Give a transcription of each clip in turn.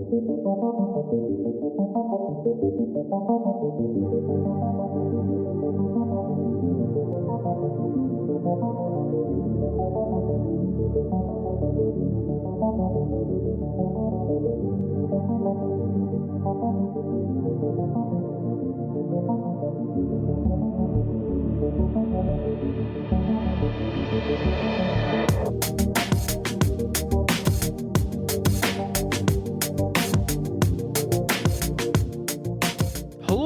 Hello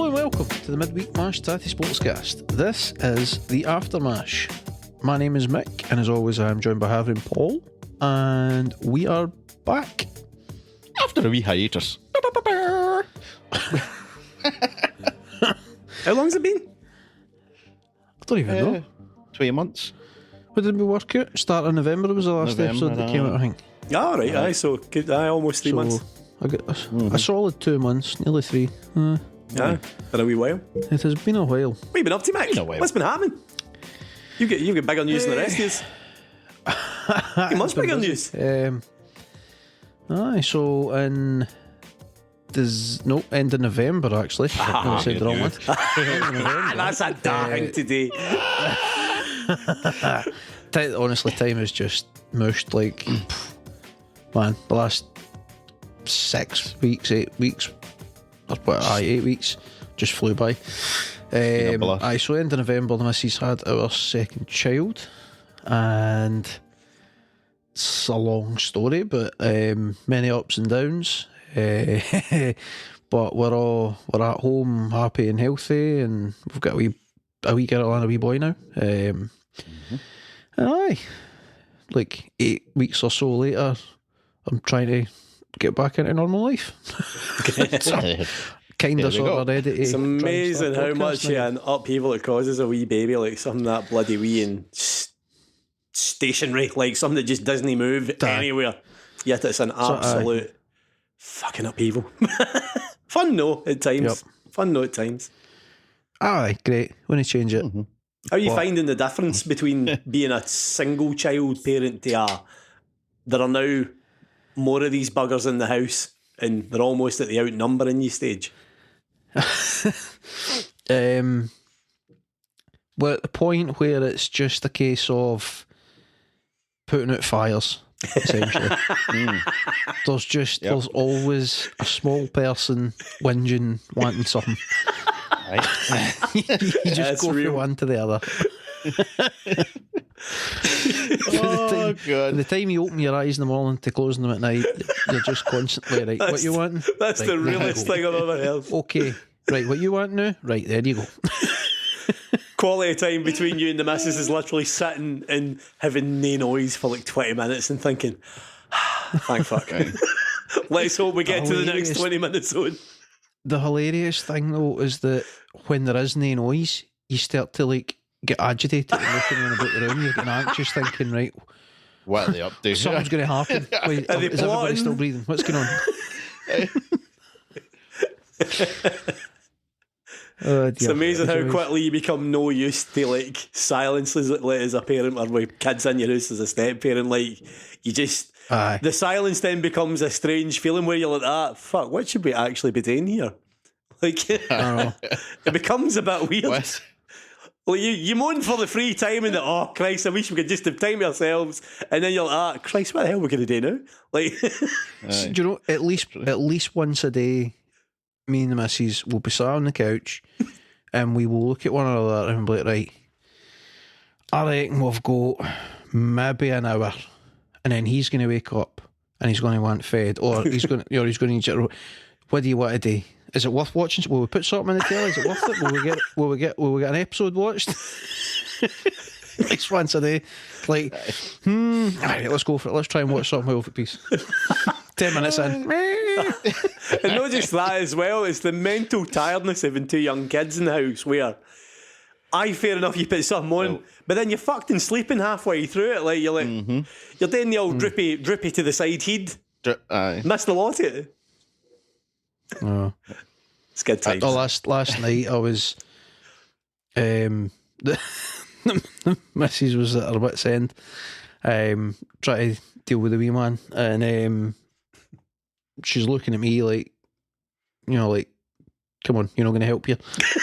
and welcome to the Midweek Mashed Tattie Sportscast. This is the Aftermash. My name is Mick, and as always I am joined by Harvey and Paul, and we are back after a wee hiatus. How long's it been? I don't even know. 20 months. What did we work out? Start of November was the last episode that came out, I think. Oh, right, aye, so good, almost 3 months. I got a solid 2 months, nearly 3. Yeah, been a wee while. It has been a while. What have you been up to, Mick? What's been happening? You get bigger news than the rest of us. You much bigger news. So in end of November actually. I said the wrong one. That's a darling today. Honestly, time is just mushed. Like, man, the last 8 weeks, or 8 weeks, just flew by. So end of November, the missus had our second child, and it's a long story, but many ups and downs. But we're at home, happy and healthy, and we've got a wee girl and a wee boy now. And like 8 weeks or so later, I'm trying to get back into normal life. Kind of sort of ready to. It's amazing how much an upheaval it causes a wee baby, like something that bloody wee and stationary, like something that just doesn't move anywhere. Yet it's an absolute fucking upheaval. Fun though at times. Fun though at times. Aye, great. Want to change it. How are you finding the difference between being a single child parent to there are now more of these buggers in the house and they're almost at the outnumbering you stage? We're at the point where it's just a case of putting out fires, essentially. There's always a small person whinging, wanting something. Right. You just go from one to the other. God. The time you open your eyes in the morning to closing them at night, you're just constantly right. What you want? That's right, the realest thing I've ever heard. Okay, right. What you want now? Right, there you go. Quality time between you and the missus is literally sitting and having no noise for like 20 minutes and thinking, thank fuck. Let's hope we get to the next 20 minutes on. The hilarious thing though is that when there is no noise, you start to like get agitated and looking around about the room. You're getting anxious, thinking, right, what are they up to? Something's going to happen. Wait, is everybody still breathing? What's going on? It's amazing how quickly you become no use to like silences as a parent, or with kids in your house as a step parent. Like you just the silence then becomes a strange feeling where you're like, fuck, what should we actually be doing here? Like it becomes a bit weird. What? Well, you moan for the free time and Christ, I wish we could just have time ourselves, and then you're like, Christ, what the hell are we going to do now? Like, do you know, at least once a day, me and the missus will be sat on the couch and we will look at one another and be like, right, I reckon we've got maybe an hour, and then he's going to wake up and he's going to want fed, or he's going to need you. What do you want to do? Is it worth watching? Will we put something in the telly? Is it worth it? Will we get an episode watched? At least once a day. Like, alright, let's go for it. Let's try and watch something over, please. 10 minutes in. And not just that as well, it's the mental tiredness of having two young kids in the house where fair enough, you put something on, but then you're fucked and sleeping halfway through it. Like you're you're doing the old drippy to the side heed. Missed a lot of it. It's good times. Last night I was the missus was at her wit's end, trying to deal with the wee man, and she's looking at me like, you know, like, come on, you're not going to help you.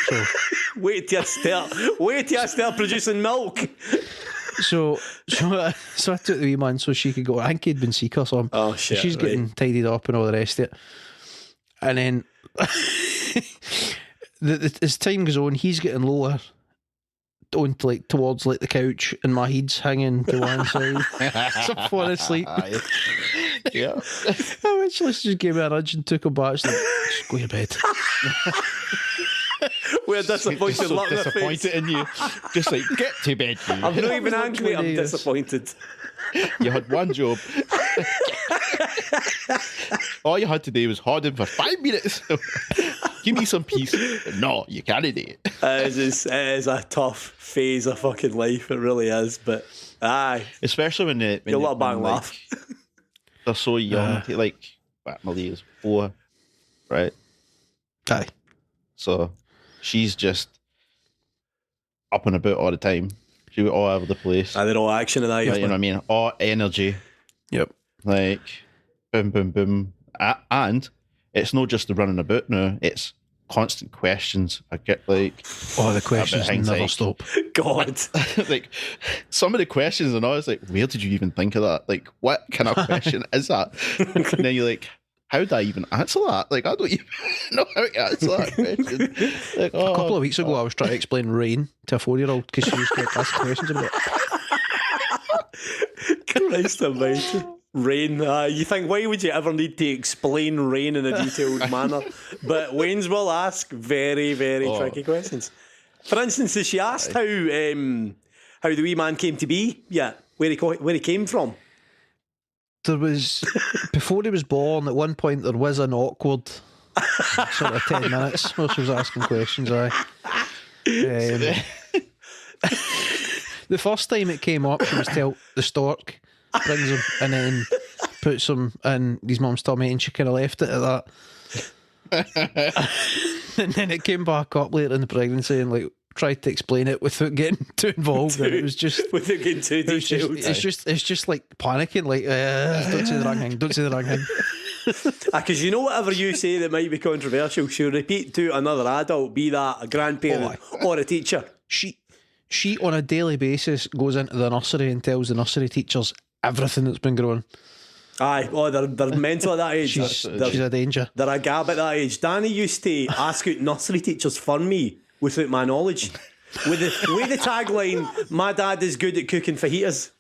So, wait till I start producing milk. So I took the wee man so she could go. I think he'd been sick or something. Oh shit! So she's getting tidied up and all the rest of it. And then as time goes on, he's getting lower, onto like towards like the couch, and my head's hanging to one side. So I'm falling asleep. Yeah. I eventually just gave me a nudge and took him back. She's like, just go to bed. We're disappointed. So disappointed in you. Just like, get to bed, you. I'm not even angry. I'm disappointed. You had one job. All you had to do was hold him for 5 minutes. Give me some peace. No, you can't do it. It is a tough phase of fucking life. It really is. But aye, especially when you'll let a bang laugh. They're so young. Like Millie is 4, right? Aye. So she's just up and about all the time. She was all over the place. They're all action and that. You know what I mean? All energy. Yep. Like, boom, boom, boom. And it's not just the running about now, it's constant questions. I get like... Oh, the questions never stop. God. Like, some of the questions and I was like, where did you even think of that? Like, what kind of question is that? And then you're like, how do I even answer that? Like, I don't even know how to answer that question. Like, a couple of weeks ago, I was trying to explain rain to a 4-year-old because she was getting asked questions about it. Christ almighty. Rain. You think, why would you ever need to explain rain in a detailed manner? But Wayne's will ask very, very tricky questions. For instance, has she asked how the wee man came to be? Yeah, where he came from? There was, before he was born, at one point there was an awkward sort of 10 minutes where she was asking questions. The first time it came up, she was told the stork brings him and then puts him in his mum's tummy, and she kind of left it at that. And then it came back up later in the pregnancy and like tried to explain it without getting too involved, and it was just without getting too detailed. It's just like panicking, like don't say the wrong thing, don't say the wrong thing. Because you know, whatever you say that might be controversial, she'll repeat to another adult, be that a grandparent or a teacher. She on a daily basis goes into the nursery and tells the nursery teachers everything that's been growing. Aye, they're mental at that age. She's a danger. They're a gab at that age. Danny used to ask out nursery teachers for me without my knowledge. With the tagline, "My dad is good at cooking fajitas."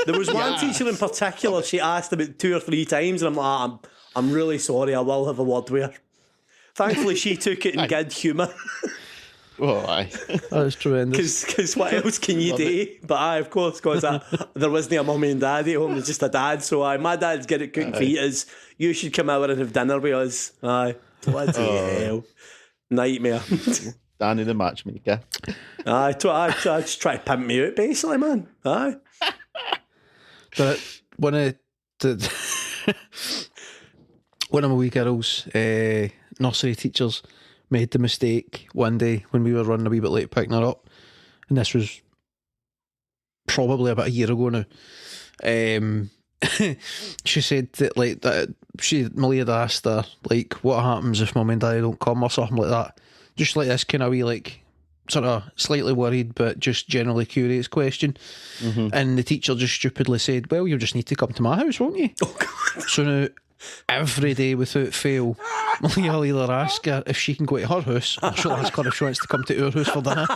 There was one teacher in particular, she asked about 2 or 3 times, and I'm like, I'm really sorry, I will have a word with her. Thankfully, she took it in good humour. Oh, aye. That's tremendous. Because what else can you do? But of course, because there wasn't a mummy and daddy at home, there's just a dad. So my dad's good at cooking fajitas. You should come over and have dinner with us. Aye. Bloody hell. Nightmare. Danny the matchmaker. Aye, I just try to pimp me out, basically, man. Aye. But one of my wee girls' nursery teachers made the mistake one day when we were running a wee bit late picking her up, and this was probably about a year ago now. She said that Millie had asked her like, what happens if mum and daddy don't come or something like that, just like this kind of wee like sort of slightly worried but just generally curious question. And the teacher just stupidly said, well, you'll just need to come to my house, won't you? Oh God. So now every day without fail, I'll either ask her if she can go to her house, or she'll ask her if she wants to come to our house for dinner.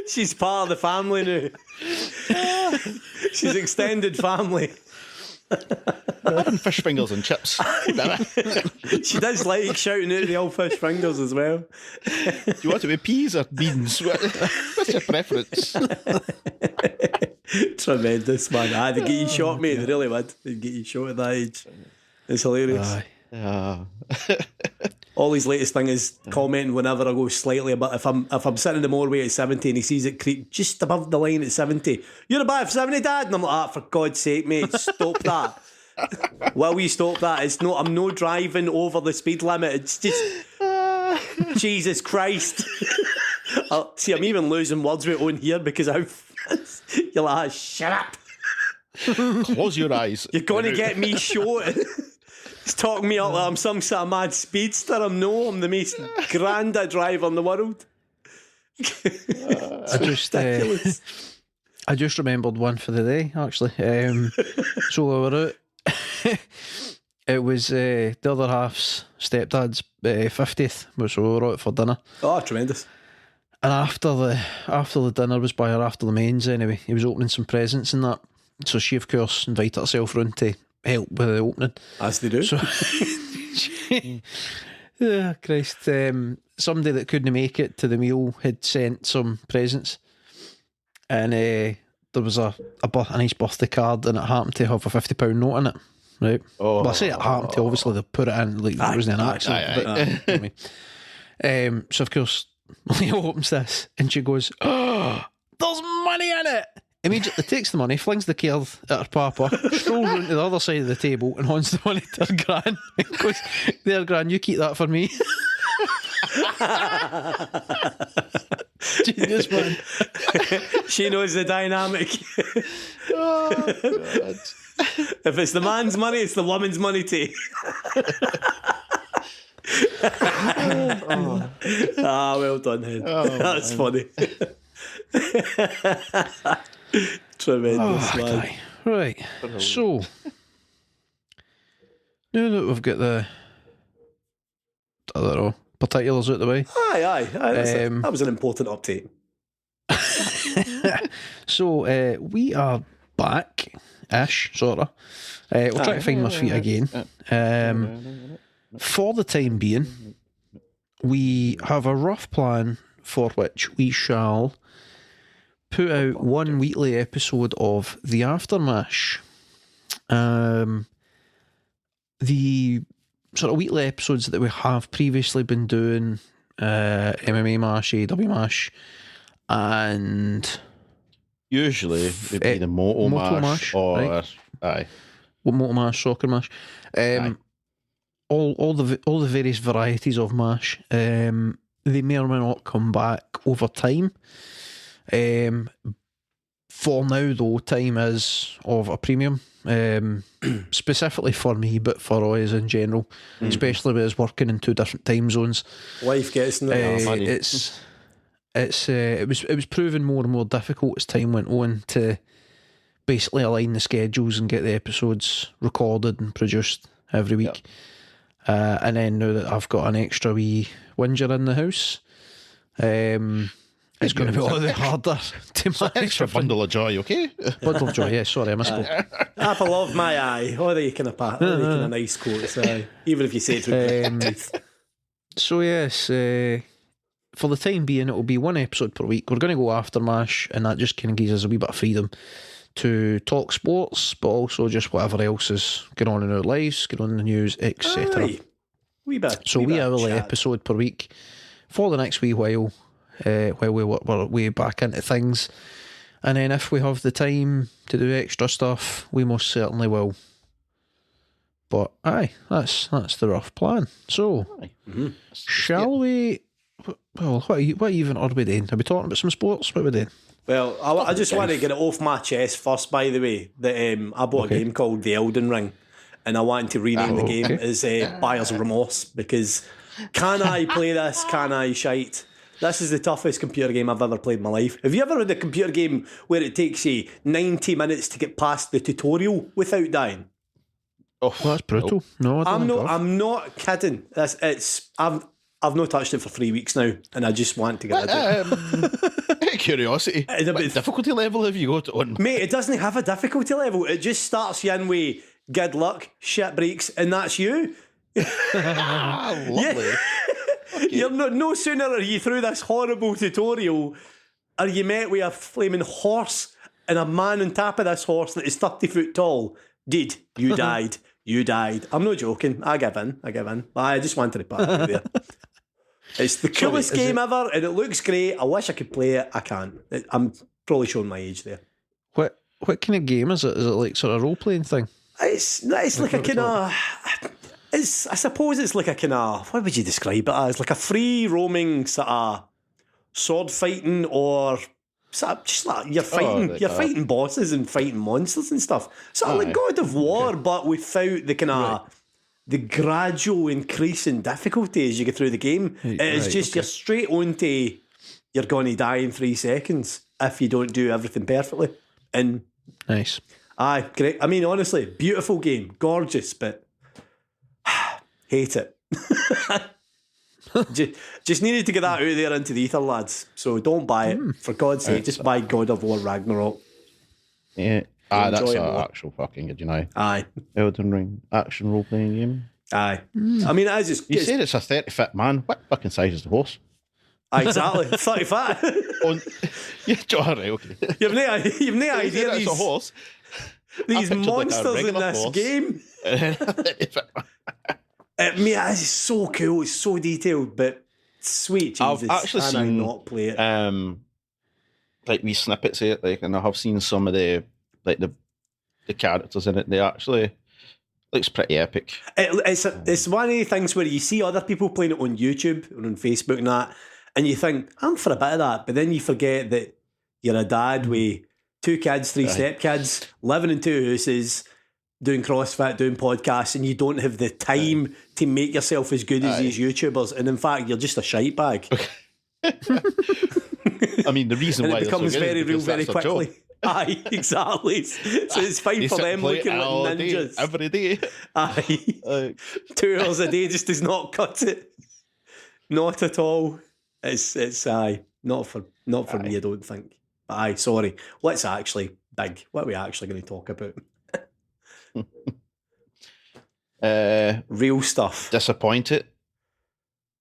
She's part of the family now. She's extended family. Having fish fingers and chips. She does like shouting out the old fish fingers as well. Do you want it with peas or beans? What's your preference? Tremendous, man. They get you shot, mate. They really would. They get you shot at that age. It's hilarious. Ollie's latest thing is commenting whenever I go slightly above. If I'm sitting in the motorway at 70 and he sees it creep just above the line at 70, you're above 70, Dad? And I'm like, for God's sake, mate, stop that. Will you stop that? I'm no driving over the speed limit. It's just Jesus Christ. See, I'm even losing words with on here because you're like, shut up. Close your eyes. You're going to get me shot. He's talking me up like I'm some sort of mad speedster. I'm the most granda driver in the world. I just remembered one for the day, actually. So we were out. It was the other half's stepdad's 50th, so we were out for dinner. Oh, tremendous. And after the dinner was by her, after the mains anyway, he was opening some presents and that. So she, of course, invited herself round to help with the opening. As they do. So, Christ. Somebody that couldn't make it to the meal had sent some presents. And there was a nice birthday card, and it happened to have a £50 note in it. Right. Oh. Well, I say it happened to, obviously they put it in, like there wasn't an accident. But, so of course, Leo opens this and she goes, "Oh, there's money in it!" Immediately takes the money, flings the card at her papa, strolls round to the other side of the table and hands the money to her gran and goes, "There, gran, you keep that for me." Genius, man. She knows the dynamic. Oh, God. If it's the man's money, it's the woman's money too. Well done, Hen. That's funny. Tremendous, man. Okay. Right. So now that we've got the, I don't know, particulars out the way. Aye. That was an important update. So we are back-ish, sort of. We'll try to find my feet again. For the time being, we have a rough plan for which we shall put out one weekly episode of The Aftermash. The sort of weekly episodes that we have previously been doing, MMA Mash, AW Mash, and usually it'd be the Moto Mash or right? Aye. Moto Mash, Soccer Mash, all the various varieties of Mash. They may or may not come back over time. For now, though, time is of a premium, specifically for me, but for us in general, especially with us working in two different time zones. Life gets in the way. It was proving more and more difficult as time went on to basically align the schedules and get the episodes recorded and produced every week. Yep. And then now that I've got an extra wee whinger in the house, it's going to be a lot harder to manage. Extra bundle of joy, okay? Bundle of joy, yeah, sorry, I misspoke. Apple of my eye. Oh, they kind of pat. Oh, they kind of nice quotes. Even if you say it through. So yes, for the time being, it will be one episode per week. We're going to go after MASH, and that just kind of gives us a wee bit of freedom to talk sports, but also just whatever else is going on in our lives, going on in the news, etc. We have an episode per week for the next wee while we work our way back into things. And then if we have the time to do extra stuff, we most certainly will. But aye, that's the rough plan. So, shall we... Well, what even are we doing? Are we talking about some sports? What are we doing? Well, I just want to get it off my chest first, by the way, that I bought a game called The Elden Ring, and I want to rename the game as Buyer's Remorse, because can I play this? Can I shite? This is the toughest computer game I've ever played in my life. Have you ever had a computer game where it takes you 90 minutes to get past the tutorial without dying? Oh, that's brutal. No, I'm not kidding. I've not touched it for 3 weeks now, and I just want to get rid of it. Curiosity. What difficulty level have you got on? Mate, it doesn't have a difficulty level. It just starts you in with good luck, shit breaks, and that's you. Lovely. Okay. You're no sooner are you through this horrible tutorial, are you met with a flaming horse and a man on top of this horse that is 30 foot tall. Dude, you died. You died. I'm not joking. I give in. I just wanted to put it out there. It's the coolest game ever, and it looks great. I wish I could play it. I can't. I'm probably showing my age there. What kind of game is it? Is it like sort of role playing thing? It's like a kind of. I suppose it's like a kind of. What would you describe it as? Like a free roaming sort of sword fighting, or sort of just like you're fighting bosses and fighting monsters and stuff. Sort of like God of War, but without the kind of the gradual increase in difficulty as you get through the game. It is you're straight on to you're going to die in 3 seconds if you don't do everything perfectly. And nice. Aye, great. I mean, honestly, beautiful game, gorgeous, but hate it. just needed to get that out there into the ether, lads. So don't buy it, for God's sake. Just buy God of War Ragnarok. Yeah. That's an actual fucking good, Aye. Elden Ring action role playing game. Aye. I mean, I just. You said it's a 30-foot man. What fucking size is the horse? Exactly. 30 fat. Yeah, right, okay. You've no idea. It's a horse. These monsters in this horse. game. It's so cool. It's so detailed, but sweet Jesus. I've actually seen not play it. Like wee snippets of it, and I have seen some of the characters in it. They actually looks pretty epic. It's one of the things where you see other people playing it on YouTube or on Facebook and that, and you think, I'm for a bit of that, but then you forget that you're a dad with 2 kids, 3 stepkids, living in 2 houses, doing CrossFit, doing podcasts, and you don't have the time to make yourself as good as these YouTubers, and in fact you're just a shite bag. I mean, the reason why it becomes so very real very quickly. Aye, exactly. So it's fine for them looking like ninjas every day. Aye, 2 hours a day just does not cut it. Not at all. It's not for me. I don't think. But sorry. Let's actually dig. What are we actually going to talk about? Real stuff. Disappointed.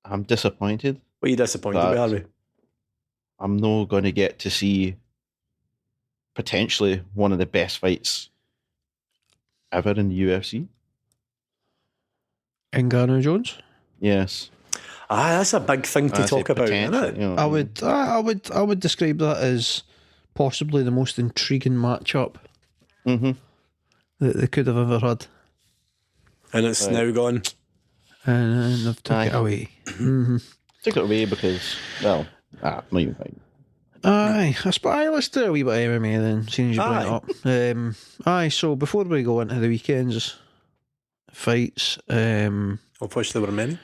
I'm disappointed. What are you disappointed with, are we? I'm not going to get to see potentially one of the best fights ever in the UFC. Ngannou Jones? Yes. That's a big thing to talk about, isn't it? I would describe that as possibly the most intriguing matchup that they could have ever had. And it's now gone. And they've took it away. Took it away because, well, not even fine. Let's do a wee bit of MMA then, seeing as you bring it up. So before we go into the weekend's fights, of which there were many.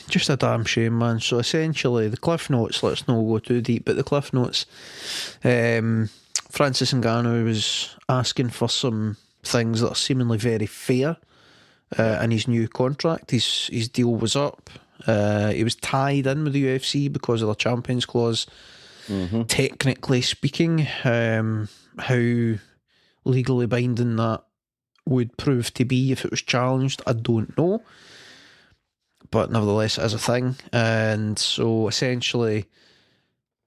Just a damn shame, man. So essentially, the cliff notes, let's not go too deep, but the cliff notes, Francis Ngannou was asking for some things that are seemingly very fair in his new contract. His deal was up. He was tied in with the UFC because of the Champions Clause. Technically speaking, how legally binding that would prove to be if it was challenged, I don't know. But nevertheless, it is a thing. And so essentially,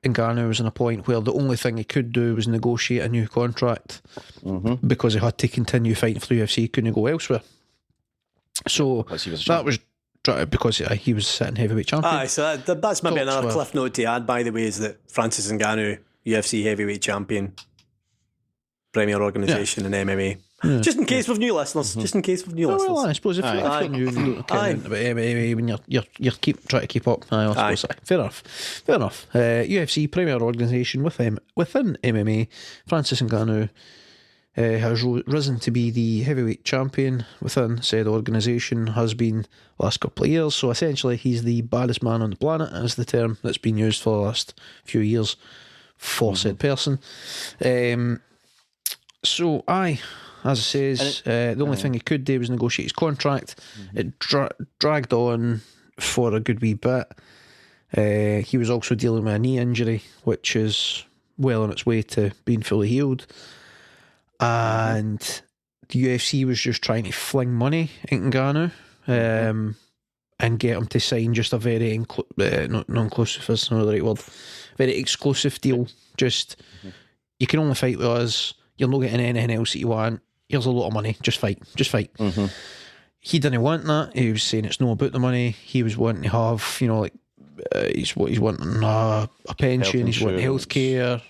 Ngannou was in a point where the only thing he could do was negotiate a new contract because he had to continue fighting for the UFC. He couldn't go elsewhere. So that was because he was sitting heavyweight champion. So that's maybe another cliff note to add, by the way, is that Francis Ngannou, UFC heavyweight champion, premier organisation in MMA. Yeah. Just in case with new listeners. Well, I suppose if you're new and you don't care about MMA when you're trying to keep up. Fair enough. UFC premier organisation within MMA. Francis Ngannou has risen to be the heavyweight champion within said organisation, has been the last couple of years. So essentially, he's the baddest man on the planet, is the term that's been used for the last few years for said person. As it says, the only thing he could do was negotiate his contract. It dragged on for a good wee bit. He was also dealing with a knee injury, which is well on its way to being fully healed. And the UFC was just trying to fling money at Ngannou and get him to sign just a very non-inclusive, that's not the right word, very exclusive deal. Just, you can only fight with us. You're not getting anything else that you want. Here's a lot of money. Just fight. He didn't want that. He was saying it's not about the money. He was wanting to have, he's wanting a pension. He's wanting healthcare,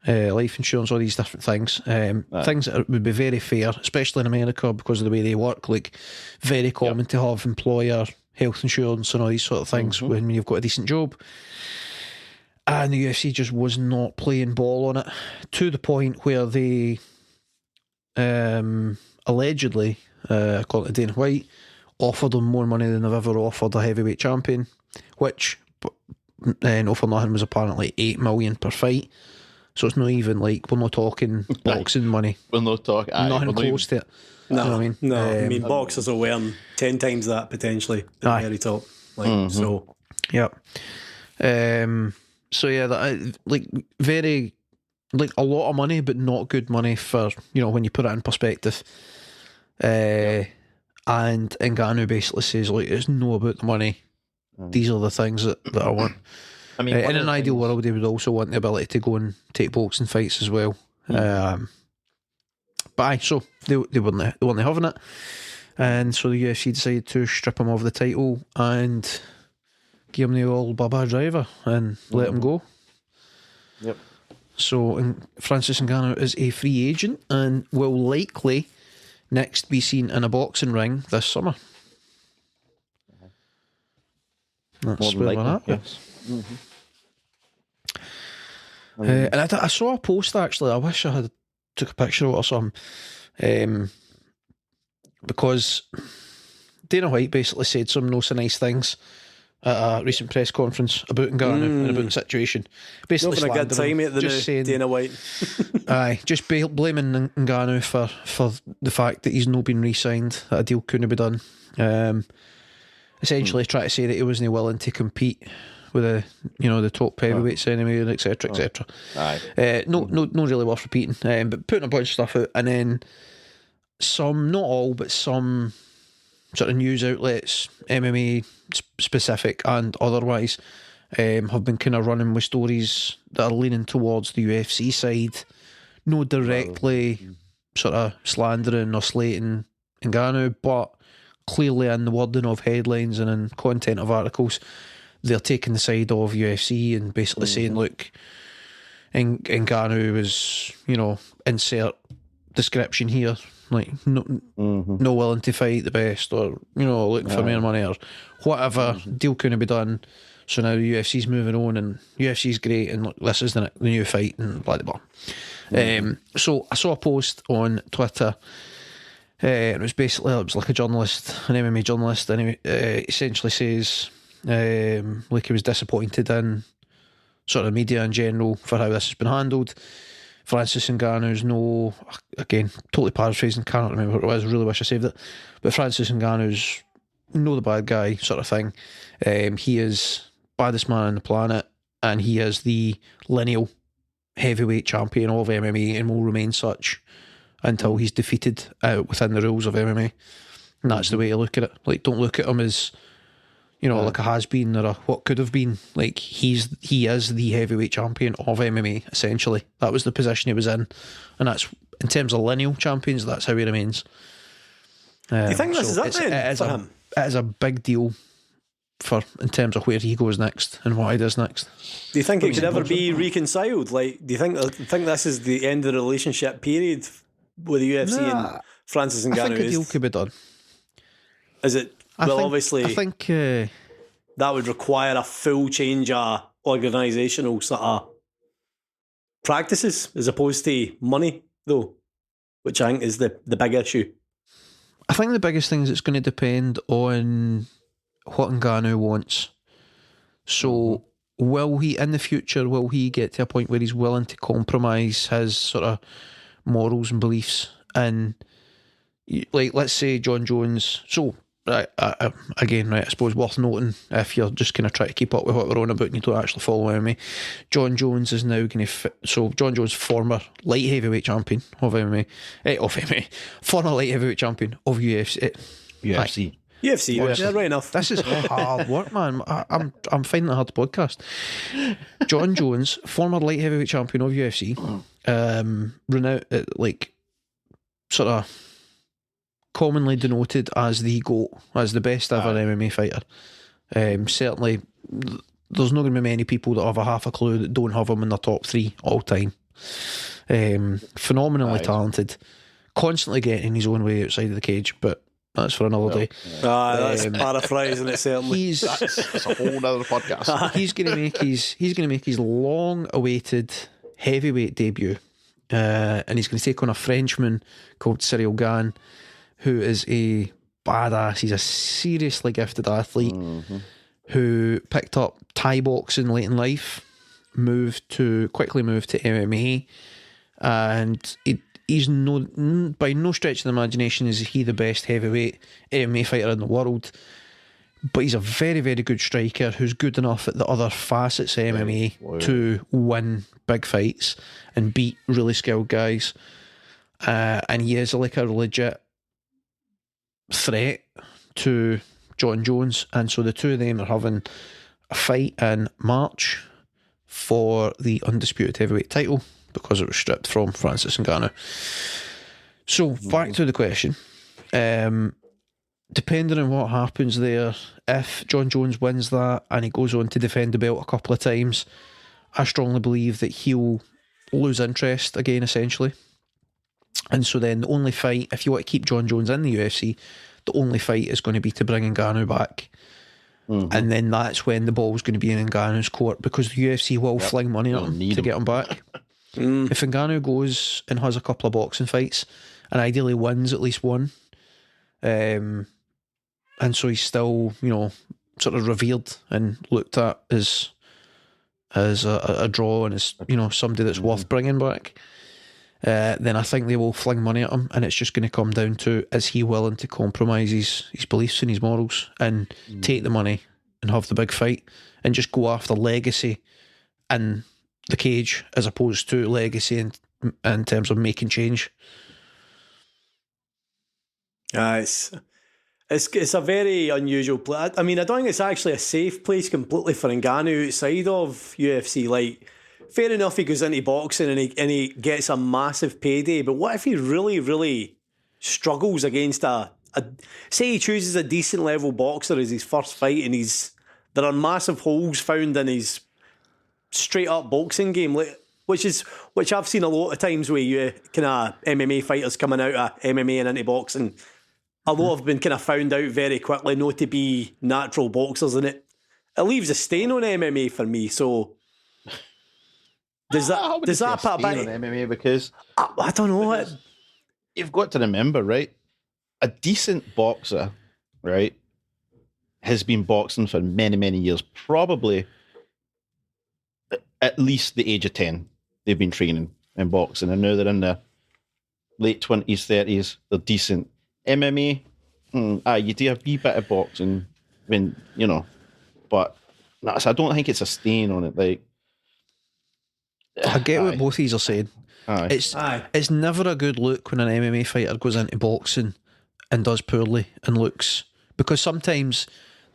life insurance, all these different things. Things that would be very fair, especially in America because of the way they work. Like, very common to have employer health insurance and all these sort of things when you've got a decent job. And the UFC just was not playing ball on it, to the point where they allegedly according to Dana White, offered him more money than they've ever offered a heavyweight champion, which, no for nothing, was apparently 8 million per fight. So it's not even like, we're not talking boxing money. We're not talking. Nothing close to it. No, you know what I mean? No, I mean, boxers will earn 10 times that potentially at the very top. So, yep. So yeah, that, like, very, like, a lot of money, but not good money for, when you put it in perspective. And Ngannou basically says, like, it's no about the money. These are the things that I want. I mean, in an ideal world, they would also want the ability to go and take boxing fights as well. So they weren't having it, and so the UFC decided to strip him of the title and give him the old Baba driver and let him go. Yep. So Francis Ngannou is a free agent and will likely next be seen in a boxing ring this summer. That's where we're at. Yes. And I saw a post actually. I wish I had took a picture of it or something, because Dana White basically said some no so nice things at a recent press conference about Ngannou and about the situation. Basically, not a good time at the just saying, Dana White. just blaming Ngannou for the fact that he's not been re-signed, that a deal couldn't be done. Essentially, try to say that he wasn't willing to compete with the top heavyweights anyway, etc. No, really worth repeating. But putting a bunch of stuff out, and then some, not all, but some sort of news outlets, MMA specific and otherwise, have been kind of running with stories that are leaning towards the UFC side, no directly sort of slandering or slating Ngannou, but clearly in the wording of headlines and in content of articles, they're taking the side of UFC and basically saying, look, Ngannou was, insert description here, like no willing to fight the best, or looking for more money or whatever. Deal couldn't be done, so now the UFC's moving on and UFC's great and look, this is the new fight and blah blah blah. So I saw a post on Twitter. It was like a journalist, an MMA journalist, and he essentially says, like, he was disappointed in sort of media in general for how this has been handled. Francis Ngannou's again, totally paraphrasing, cannot remember what it was, really wish I saved it, but Francis Ngannou's no the bad guy sort of thing. He is baddest man on the planet, and he is the lineal heavyweight champion of MMA and will remain such until he's defeated within the rules of MMA. And that's the way to look at it. Like, don't look at him as, like a has-been or a what could have been. Like, he is the heavyweight champion of MMA, essentially. That was the position he was in. And that's, in terms of lineal champions, that's how he remains. Do you think this is it then for him? It is a big deal in terms of where he goes next and what he does next. Do you think it could ever be reconciled? Like, do you think this is the end of the relationship period with the UFC and Francis Ngannou? I think a deal could be done. Is it? Obviously, I think that would require a full change of organisational sort of practices as opposed to money, though, which I think is the big issue. I think the biggest thing is it's going to depend on what Ngannou wants. So, will he, in the future, get to a point where he's willing to compromise his sort of morals and beliefs? And, like, let's say John Jones. So, again, I suppose worth noting, if you're just kind of trying to keep up with what we're on about and you don't actually follow me, John Jones is now going to so John Jones, former light heavyweight champion of MMA, former light heavyweight champion of UFC. UFC, yeah, right enough. This is hard work, man. I'm finding it hard to podcast. John Jones, former light heavyweight champion of UFC, renowned, like, sort of commonly denoted as the GOAT, as the best ever MMA fighter. Certainly, there's not going to be many people that have a half a clue that don't have him in their top 3 all time. Phenomenally talented, constantly getting his own way outside of the cage, but that's for another day. That's paraphrasing it, certainly. That's a whole other podcast. He's going to make his long-awaited heavyweight debut, and he's going to take on a Frenchman called Cyril Gane, who is a badass. He's a seriously gifted athlete who picked up Thai boxing late in life, quickly moved to MMA, and he's by no stretch of the imagination is he the best heavyweight MMA fighter in the world, but he's a very, very good striker who's good enough at the other facets of MMA to win big fights and beat really skilled guys. And he is like a legit threat to John Jones, and so the two of them are having a fight in March for the undisputed heavyweight title because it was stripped from Francis Ngannou. So back to the question. Depending on what happens there, if John Jones wins that and he goes on to defend the belt a couple of times, I strongly believe that he'll lose interest again, essentially. And so then the only fight, if you want to keep John Jones in the UFC, the only fight is going to be to bring Ngannou back. And then that's when the ball's going to be in Ngannou's court, because the UFC will fling money at him to get him back. If Ngannou goes and has a couple of boxing fights and ideally wins at least one, and so he's still, sort of revered and looked at as a draw and as, somebody that's worth bringing back, then I think they will fling money at him, and it's just going to come down to, is he willing to compromise his beliefs and his morals and take the money and have the big fight and just go after legacy in the cage as opposed to legacy in terms of making change. It's a very unusual place. I mean, I don't think it's actually a safe place completely for Ngannou outside of UFC. Like, fair enough, he goes into boxing and he gets a massive payday, but what if he really, really struggles against say he chooses a decent level boxer as his first fight, and there are massive holes found in his straight up boxing game, which I've seen a lot of times where you kind of MMA fighters coming out of MMA and into boxing. A lot have been kind of found out very quickly not to be natural boxers, and it leaves a stain on MMA for me. So does that part back on MMA? Because I don't know. You've got to remember, right? A decent boxer, right, has been boxing for many, many years. Probably at least the age of 10. They've been training in boxing, and now they're in their late 20s, 30s. They're decent. MMA, you do a wee bit of boxing when, but no, so I don't think it's a stain on it. Like, I get what both of you are saying. It's never a good look when an MMA fighter goes into boxing and does poorly and looks, because sometimes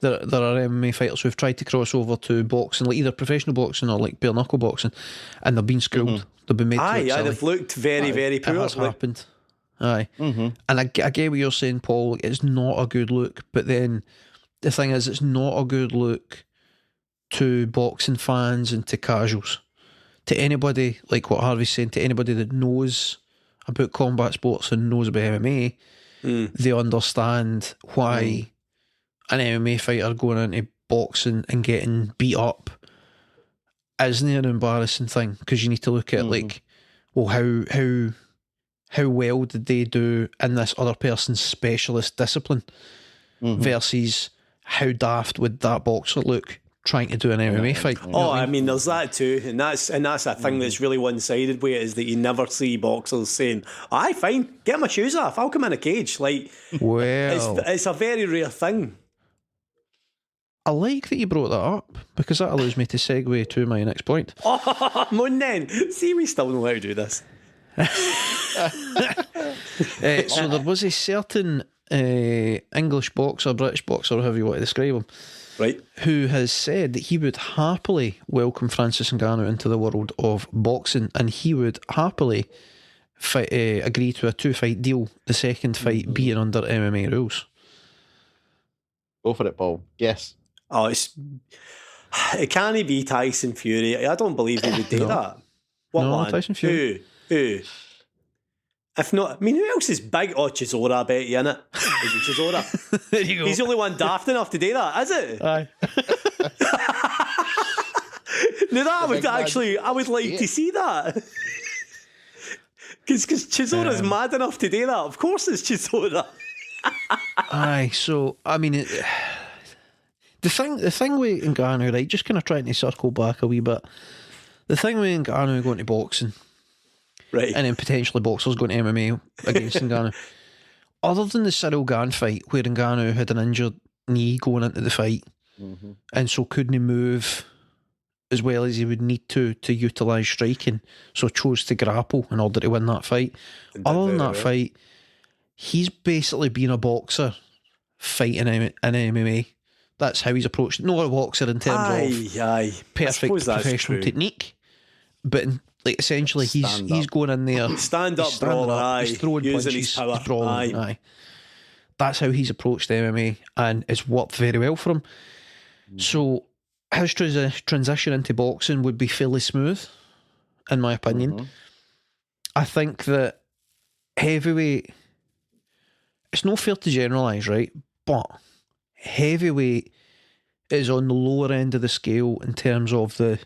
there are MMA fighters who've tried to cross over to boxing, like either professional boxing or like bare knuckle boxing, and they've been schooled. They've been made to look silly. They've looked very, very poor. It has happened. And I get what you're saying, Paul. It's not a good look, but then the thing is, it's not a good look to boxing fans and to casuals, to anybody, like what Harvey's saying, to anybody that knows about combat sports and knows about MMA. They understand why an MMA fighter going into boxing and getting beat up isn't an embarrassing thing, because you need to look at like, well, how well did they do in this other person's specialist discipline versus how daft would that boxer look trying to do an MMA fight. I mean, there's that too, and that's a thing that's really one-sided with it, is that you never see boxers saying, "Aye, fine, get my shoes off, I'll come in a cage." Like, well, it's a very rare thing. I like that you brought that up, because that allows me to segue to my next point. Moon then. See, we still know how to do this. So there was a certain English boxer, British boxer, however you want to describe him, right, who has said that he would happily welcome Francis Ngannou into the world of boxing, and he would happily agree to a 2-fight deal, the second fight being under MMA rules. Go for it, Paul. Yes. It can't be Tyson Fury. I don't believe he would do that. What one? Tyson Fury. Who? If not, I mean, who else is big? Chisora, I bet you, innit? Is it Chisora? There you go. He's the only one daft enough to do that, is it? Aye. No, I would like to see that. Because Chisora's mad enough to do that. Of course it's Chisora. Aye, so I mean, the thing with Ngannou, right? Just kind of trying to circle back a wee bit. The thing with Ngannou going to boxing, right, and then potentially boxers going to MMA against Ngannou. Other than the Cyril Gane fight, where Ngannou had an injured knee going into the fight, and so couldn't move as well as he would need to utilise striking, so chose to grapple in order to win that fight. Other than that fight, he's basically been a boxer fighting in MMA. That's how he's approached it. Not a boxer in terms of perfect professional technique, but like essentially he's going in there, stand up brawler, he's throwing using punches, his power, he's brawling, That's how he's approached MMA, and it's worked very well for him. So his transition into boxing would be fairly smooth, in my opinion. I think that heavyweight, it's not fair to generalise, right? But heavyweight is on the lower end of the scale in terms of the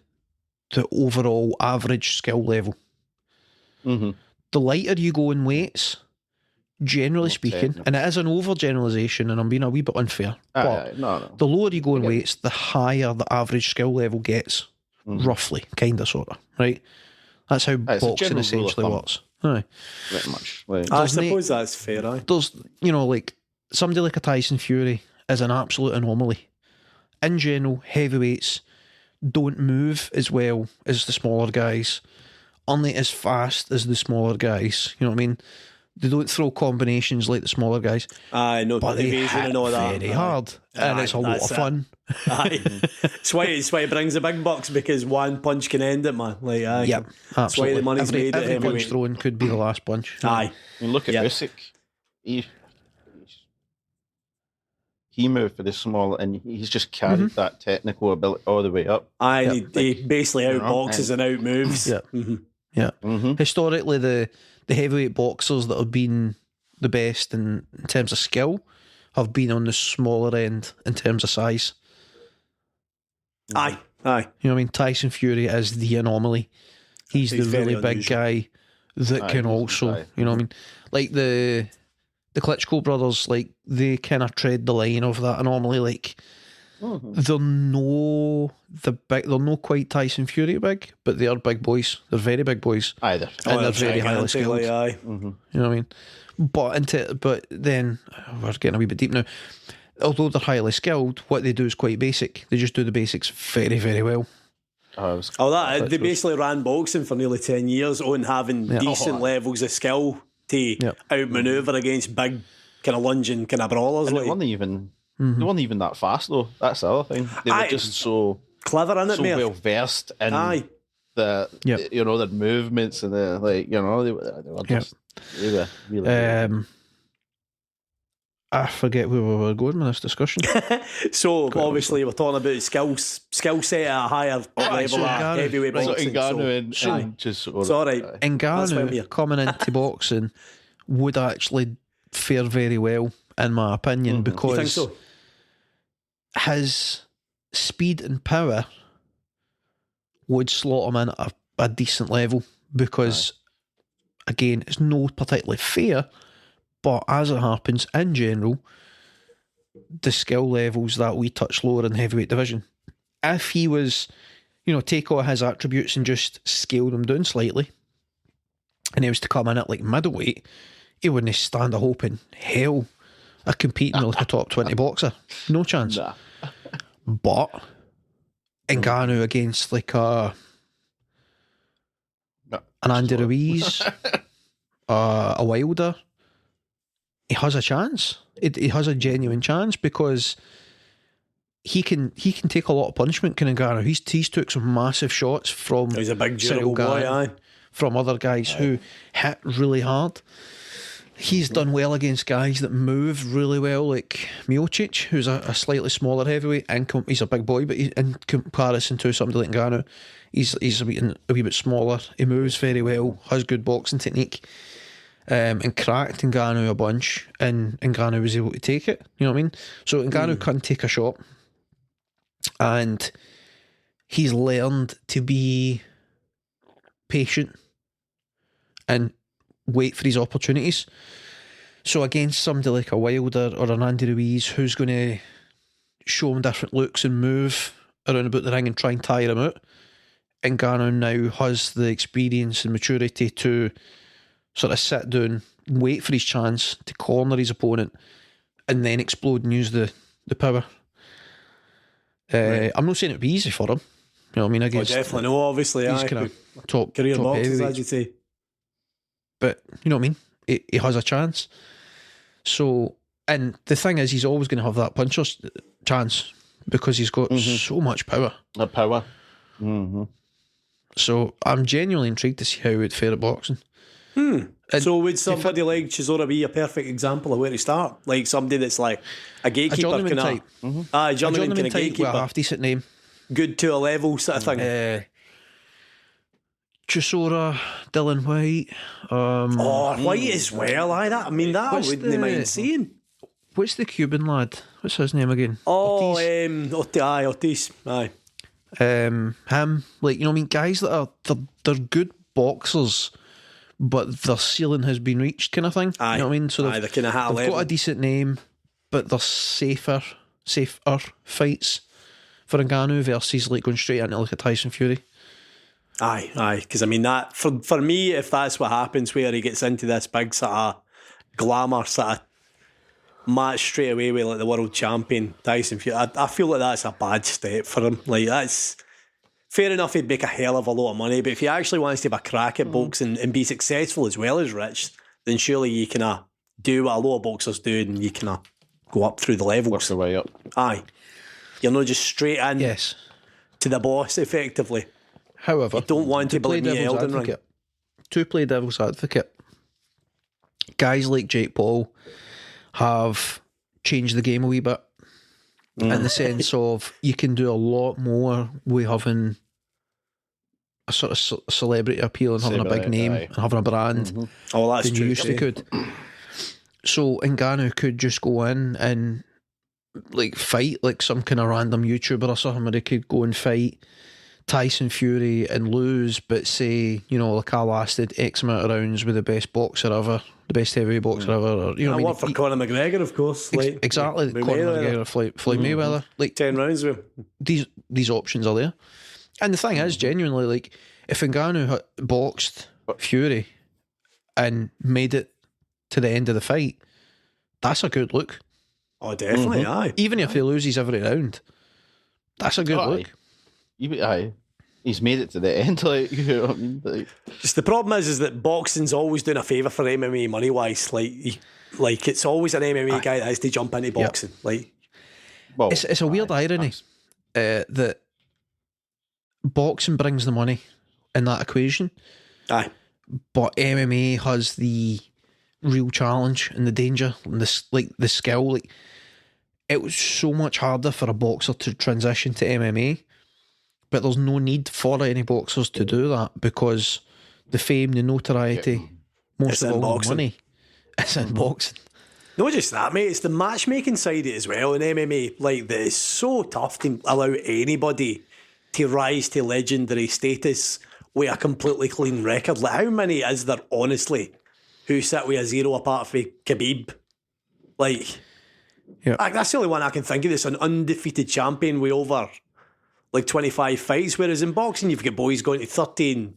overall average skill level. The lighter you go in weights, generally speaking, and it is an overgeneralisation, and I'm being a wee bit unfair, but the lower you go in weights, the higher the average skill level gets, roughly, kind of, sort of, right? That's how boxing essentially works. Aye. Pretty much. I suppose that's fair, aye. There's, like, somebody like a Tyson Fury is an absolute anomaly. In general, heavyweights don't move as well as the smaller guys, only as fast as the smaller guys. You know what I mean? They don't throw combinations like the smaller guys. Aye, no, but they hit and all that very hard, and it's a lot of fun. Aye, it's why it brings the big bucks, because one punch can end it, man. Like, aye, yep, absolutely. That's why the money's made. Every punch thrown could be the last punch. Aye, I mean, look at Usyk. He moved for the small, and he's just carried that technical ability all the way up. Aye, he basically outboxes and out moves. Yeah, Historically, the heavyweight boxers that have been the best in terms of skill have been on the smaller end in terms of size. Aye. You know what I mean? Tyson Fury is the anomaly. He's the really big guy that can also, you know what I mean? Like the Klitschko brothers, like, they kind of tread the line of that anomaly. Like, they're no quite Tyson Fury big, but they are big boys. They're very big boys. Either. And they're very highly skilled. You know what I mean? But then we're getting a wee bit deep now. Although they're highly skilled, what they do is quite basic. They just do the basics very, very well. They basically ran boxing for nearly 10 years on having decent levels of skill to outmaneuver against big kind of lunging kind of brawlers. And they weren't even that fast though. That's the other thing. They were just so clever in it, so well versed in their movements, and they were just really I forget where we were going with this discussion. So obviously we're talking about skill set at a higher level of heavyweight boxing. Ngannou coming into boxing would actually fare very well, in my opinion, because you think so? His speed and power would slot him in at a decent level, because again, it's not particularly fair, but as it happens in general, the skill levels that we touch lower in the heavyweight division, if he was, take all his attributes and just scale them down slightly, and he was to come in at like middleweight, he wouldn't stand a hope in hell of competing with like a top 20 boxer. No chance. Nah. But Ngannou against like an Andy Ruiz, a Wilder, he has a chance. He has a genuine chance, because he can take a lot of punishment. Ngannou, he's took some massive shots from. He's a big durable boy, from other guys who hit really hard. He's done well against guys that move really well, like Miocic, who's a slightly smaller heavyweight, and he's a big boy, but in comparison to somebody like Ngannou, he's a wee bit smaller. He moves very well, has good boxing technique, and cracked Ngannou a bunch, and Ngannou was able to take it. You know what I mean? So Ngannou can take a shot, and he's learned to be patient and wait for his opportunities. So against somebody like a Wilder or an Andy Ruiz, who's going to show him different looks and move around about the ring and try and tire him out, Ngannou now has the experience and maturity to sort of sit down, wait for his chance to corner his opponent, and then explode and use the power. I'm not saying it'd be easy for him. You know what I mean? Against, definitely no, obviously. He's kind of top career top boxers, heavyweight. as you say. But you know what I mean? He has a chance. So, and the thing is, he's always going to have that puncher's chance because he's got so much power. The power. Mm-hmm. So I'm genuinely intrigued to see how he would fare at boxing. So would somebody like Chisora be a perfect example of where to start? Like somebody that's like a gatekeeper, journeyman type. A journeyman kind of type gatekeeper, with a half decent name. good to a level sort of thing. Chisora, Dylan White. White as well. That wouldn't mind seeing. What's the Cuban lad? What's his name again? Ortiz. Aye. Him, like, you know what I mean? Guys that are they're good boxers, but their ceiling has been reached, kind of thing. Aye. You know what I mean? So they're kind of hat they've level. got a decent name, but they're safer fights for Ngannou versus like going straight into like a Tyson Fury. Aye. Because I mean that for me, if that's what happens, where he gets into this big sort of glamour sort of match straight away with like the world champion Tyson Fury, I feel like that's a bad step for him. Like, that's fair enough, he'd make a hell of a lot of money, but if he actually wants to have a crack at boxing and be successful as well as rich, then surely you can do what a lot of boxers do and you can go up through the levels. Work your way up. Aye. You're not just straight in to the boss, effectively. However, you don't want to play devil's advocate. To play devil's advocate, guys like Jake Paul have changed the game a wee bit in the sense of you can do a lot more with having a sort of celebrity appeal and having a big name and having a brand that's than true. You used to could. So Ngannou could just go in and like fight like some kind of random YouTuber or something, where he could go and fight Tyson Fury and lose, but say, you know, like I lasted X amount of rounds with the best boxer ever, the best heavyweight boxer ever. Or, you know, what for Conor McGregor, of course. Exactly, like Conor McGregor, Floyd Mayweather. Like 10 rounds with him. These options are there, and the thing is, genuinely, like if Ngannou had boxed Fury and made it to the end of the fight, that's a good look. Oh, definitely, aye. Even if he loses every round, that's a good look. He's made it to the end. Like, you know what I mean? Like, just the problem is that boxing's always doing a favour for MMA money wise. Like it's always an MMA guy that has to jump into boxing. Like, well, it's a weird irony that boxing brings the money in that equation. Aye, but MMA has the real challenge and the danger and the skill. Like, it was so much harder for a boxer to transition to MMA, but there's no need for any boxers to do that because the fame, the notoriety, most of all the money is in boxing. Not just that, mate, it's the matchmaking side of it as well in MMA. Like, that is so tough to allow anybody to rise to legendary status with a completely clean record. Like, how many is there, honestly, who sit with a zero apart from Khabib? Like, that's the only one I can think of that's an undefeated champion with over like 25 fights, whereas in boxing you've got boys going to 13-0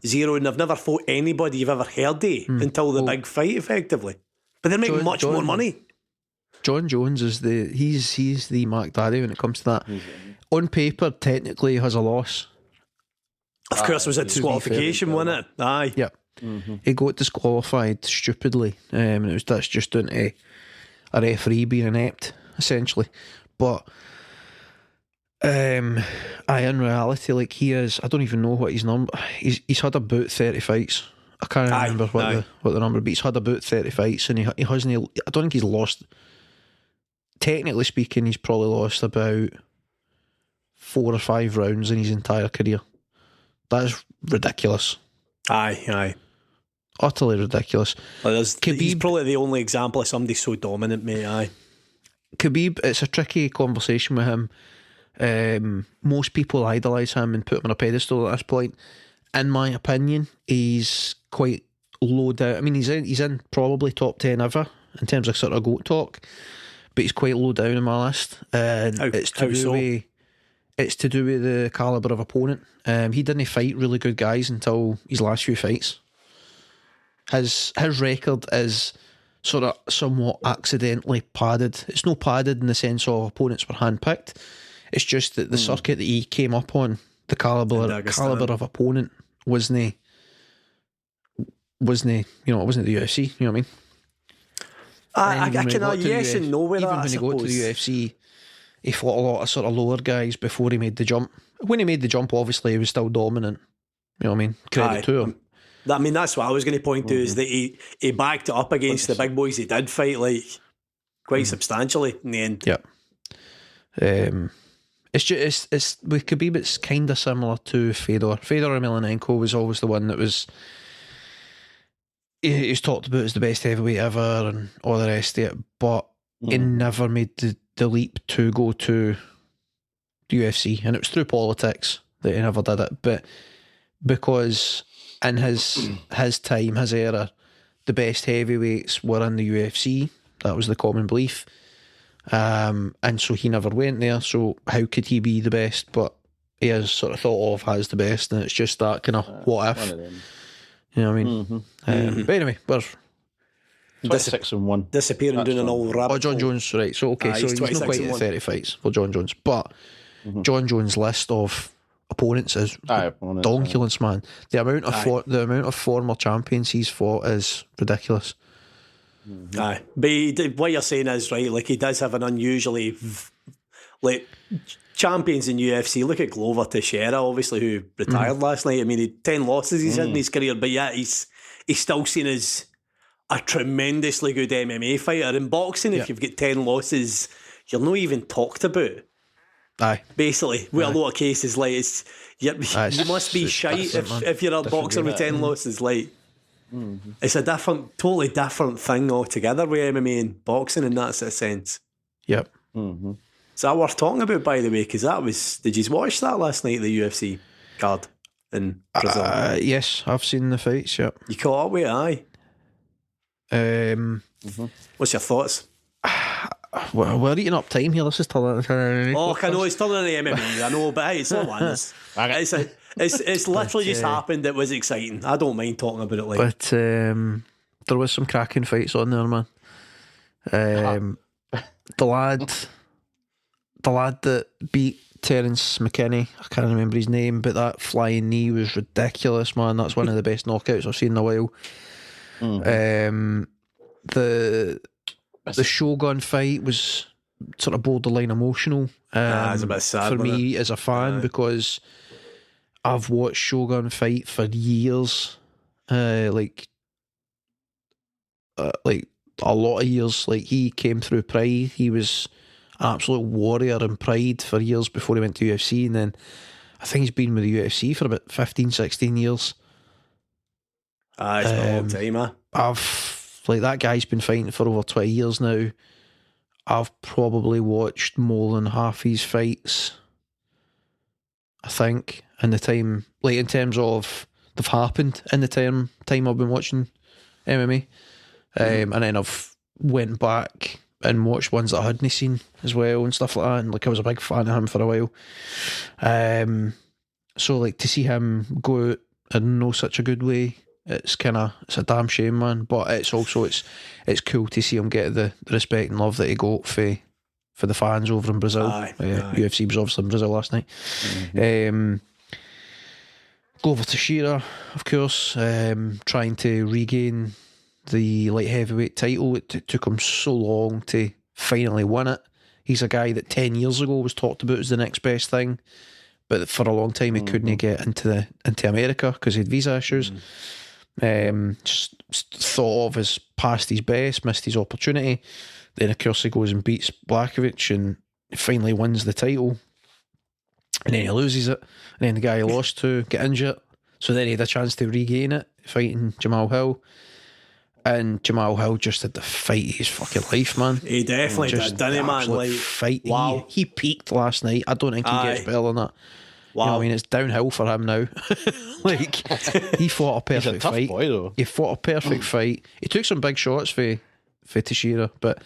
and they've never fought anybody you've ever heard of until the big fight, effectively. But they're making much more money. John Jones is he's the Mac Daddy when it comes to that. On paper, technically, he has a loss. Of course, it was a disqualification, wasn't it? Aye. Yeah. He got disqualified stupidly, and that's just down to a referee being inept, essentially. But in reality, like, he is, I don't even know what his number. He's had about 30 fights. I can't remember what the number, but he's had about 30 fights, and he hasn't. I don't think he's lost. Technically speaking, he's probably lost about 4 or 5 rounds in his entire career. That is ridiculous. Aye. Utterly ridiculous. Well, he's probably the only example of somebody so dominant, mate. Aye. Khabib, it's a tricky conversation with him. Most people idolise him and put him on a pedestal at this point. In my opinion, he's quite low down. I mean, he's in probably top 10 ever in terms of sort of GOAT talk, but he's quite low down in my list. And it's to do with the calibre of opponent. He didn't fight really good guys until his last few fights. His record is sort of somewhat accidentally padded. It's no padded in the sense of opponents were handpicked. It's just that the circuit that he came up on, the calibre of opponent wasn't the UFC. You know what I mean? I can yes and no with that. Even when he got to the UFC, he fought a lot of sort of lower guys before he made the jump. When he made the jump, obviously he was still dominant. You know what I mean? Credit to him. That's what I was going to point to, is that he backed it up against the big boys he did fight, like, quite substantially in the end. Yep. It's with Khabib, it's kind of similar to Fedor. Fedor Emelianenko was always the one that was he's talked about as the best heavyweight ever and all the rest of it, but he never made the leap to go to the UFC, and it was through politics that he never did it. But because in his time, his era, the best heavyweights were in the UFC. That was the common belief. And so he never went there. So how could he be the best? But he is sort of thought of as the best, and it's just that kind of what if. You know what I mean? But anyway, we're 26-1. Disappearing doing an old rabbit. Oh, John Jones, right. So, okay, so he's not quite at 30 fights for John Jones. But John Jones' list of opponents is donkulous, man. The amount of former champions he's fought is ridiculous. Aye, but what you're saying is right. Like, he does have an unusually like champions in UFC. Look at Glover Teixeira, obviously, who retired last night. I mean, he had 10 losses he's had in his career, but yeah, he's still seen as a tremendously good MMA fighter. In boxing, if you've got 10 losses, you're not even talked about. Aye. Basically, with a lot of cases, like, you must be shite if you're a boxer with 10 losses. Like, it's a totally different thing altogether with MMA and boxing in that sense. Yep. Is that worth talking about, by the way? Because did you watch that last night, the UFC card in Brazil? Yes, I've seen the fights, yep. You caught up with it, aye? What's your thoughts? Well, we're eating up time here. This is turning. Oh, I know it's turning into MMA. I know, but hey, it's not one. It's literally just happened. It was exciting. I don't mind talking about it. Like, but there was some cracking fights on there, man. The lad that beat Terence McKinney, I can't remember his name, but that flying knee was ridiculous, man. That's one of the best knockouts I've seen in a while. The Shogun fight was sort of borderline emotional. It's a bit sad for me as a fan, because I've watched Shogun fight for years, like a lot of years. Like, he came through Pride. He was an absolute warrior in Pride for years before he went to UFC, and then I think he's been with the UFC for about 15, 16 years. It's been a long time, that guy's been fighting for over 20 years now. I've probably watched more than half his fights, I think, in the time, like, in terms of they've happened in the time I've been watching MMA. And then I've went back and watched ones that I hadn't seen as well and stuff like that, and like, I was a big fan of him for a while. So, like, to see him go out in no such a good way, it's a damn shame, man. But it's also it's cool to see him get the respect and love that he got for the fans over in Brazil. UFC was obviously in Brazil last night. Glover Teixeira, of course, trying to regain the light heavyweight title. It took him so long to finally win it. He's a guy that 10 years ago was talked about as the next best thing, but for a long time he couldn't get into America because he had visa issues. Just thought of as past his best, missed his opportunity. Then of course he goes and beats Blachowicz and finally wins the title, and then he loses it, and then the guy he lost to get injured, so then he had a chance to regain it fighting Jamal Hill, and Jamal Hill just had the fight of his fucking life, man. He definitely did, didn't he, man? Like, fight. Wow. He peaked last night. I don't think he gets better than that. Wow. You know what I mean? It's downhill for him now. Like, he fought a perfect He's a tough fight. boy, though. He fought a perfect fight. He took some big shots for Teixeira, but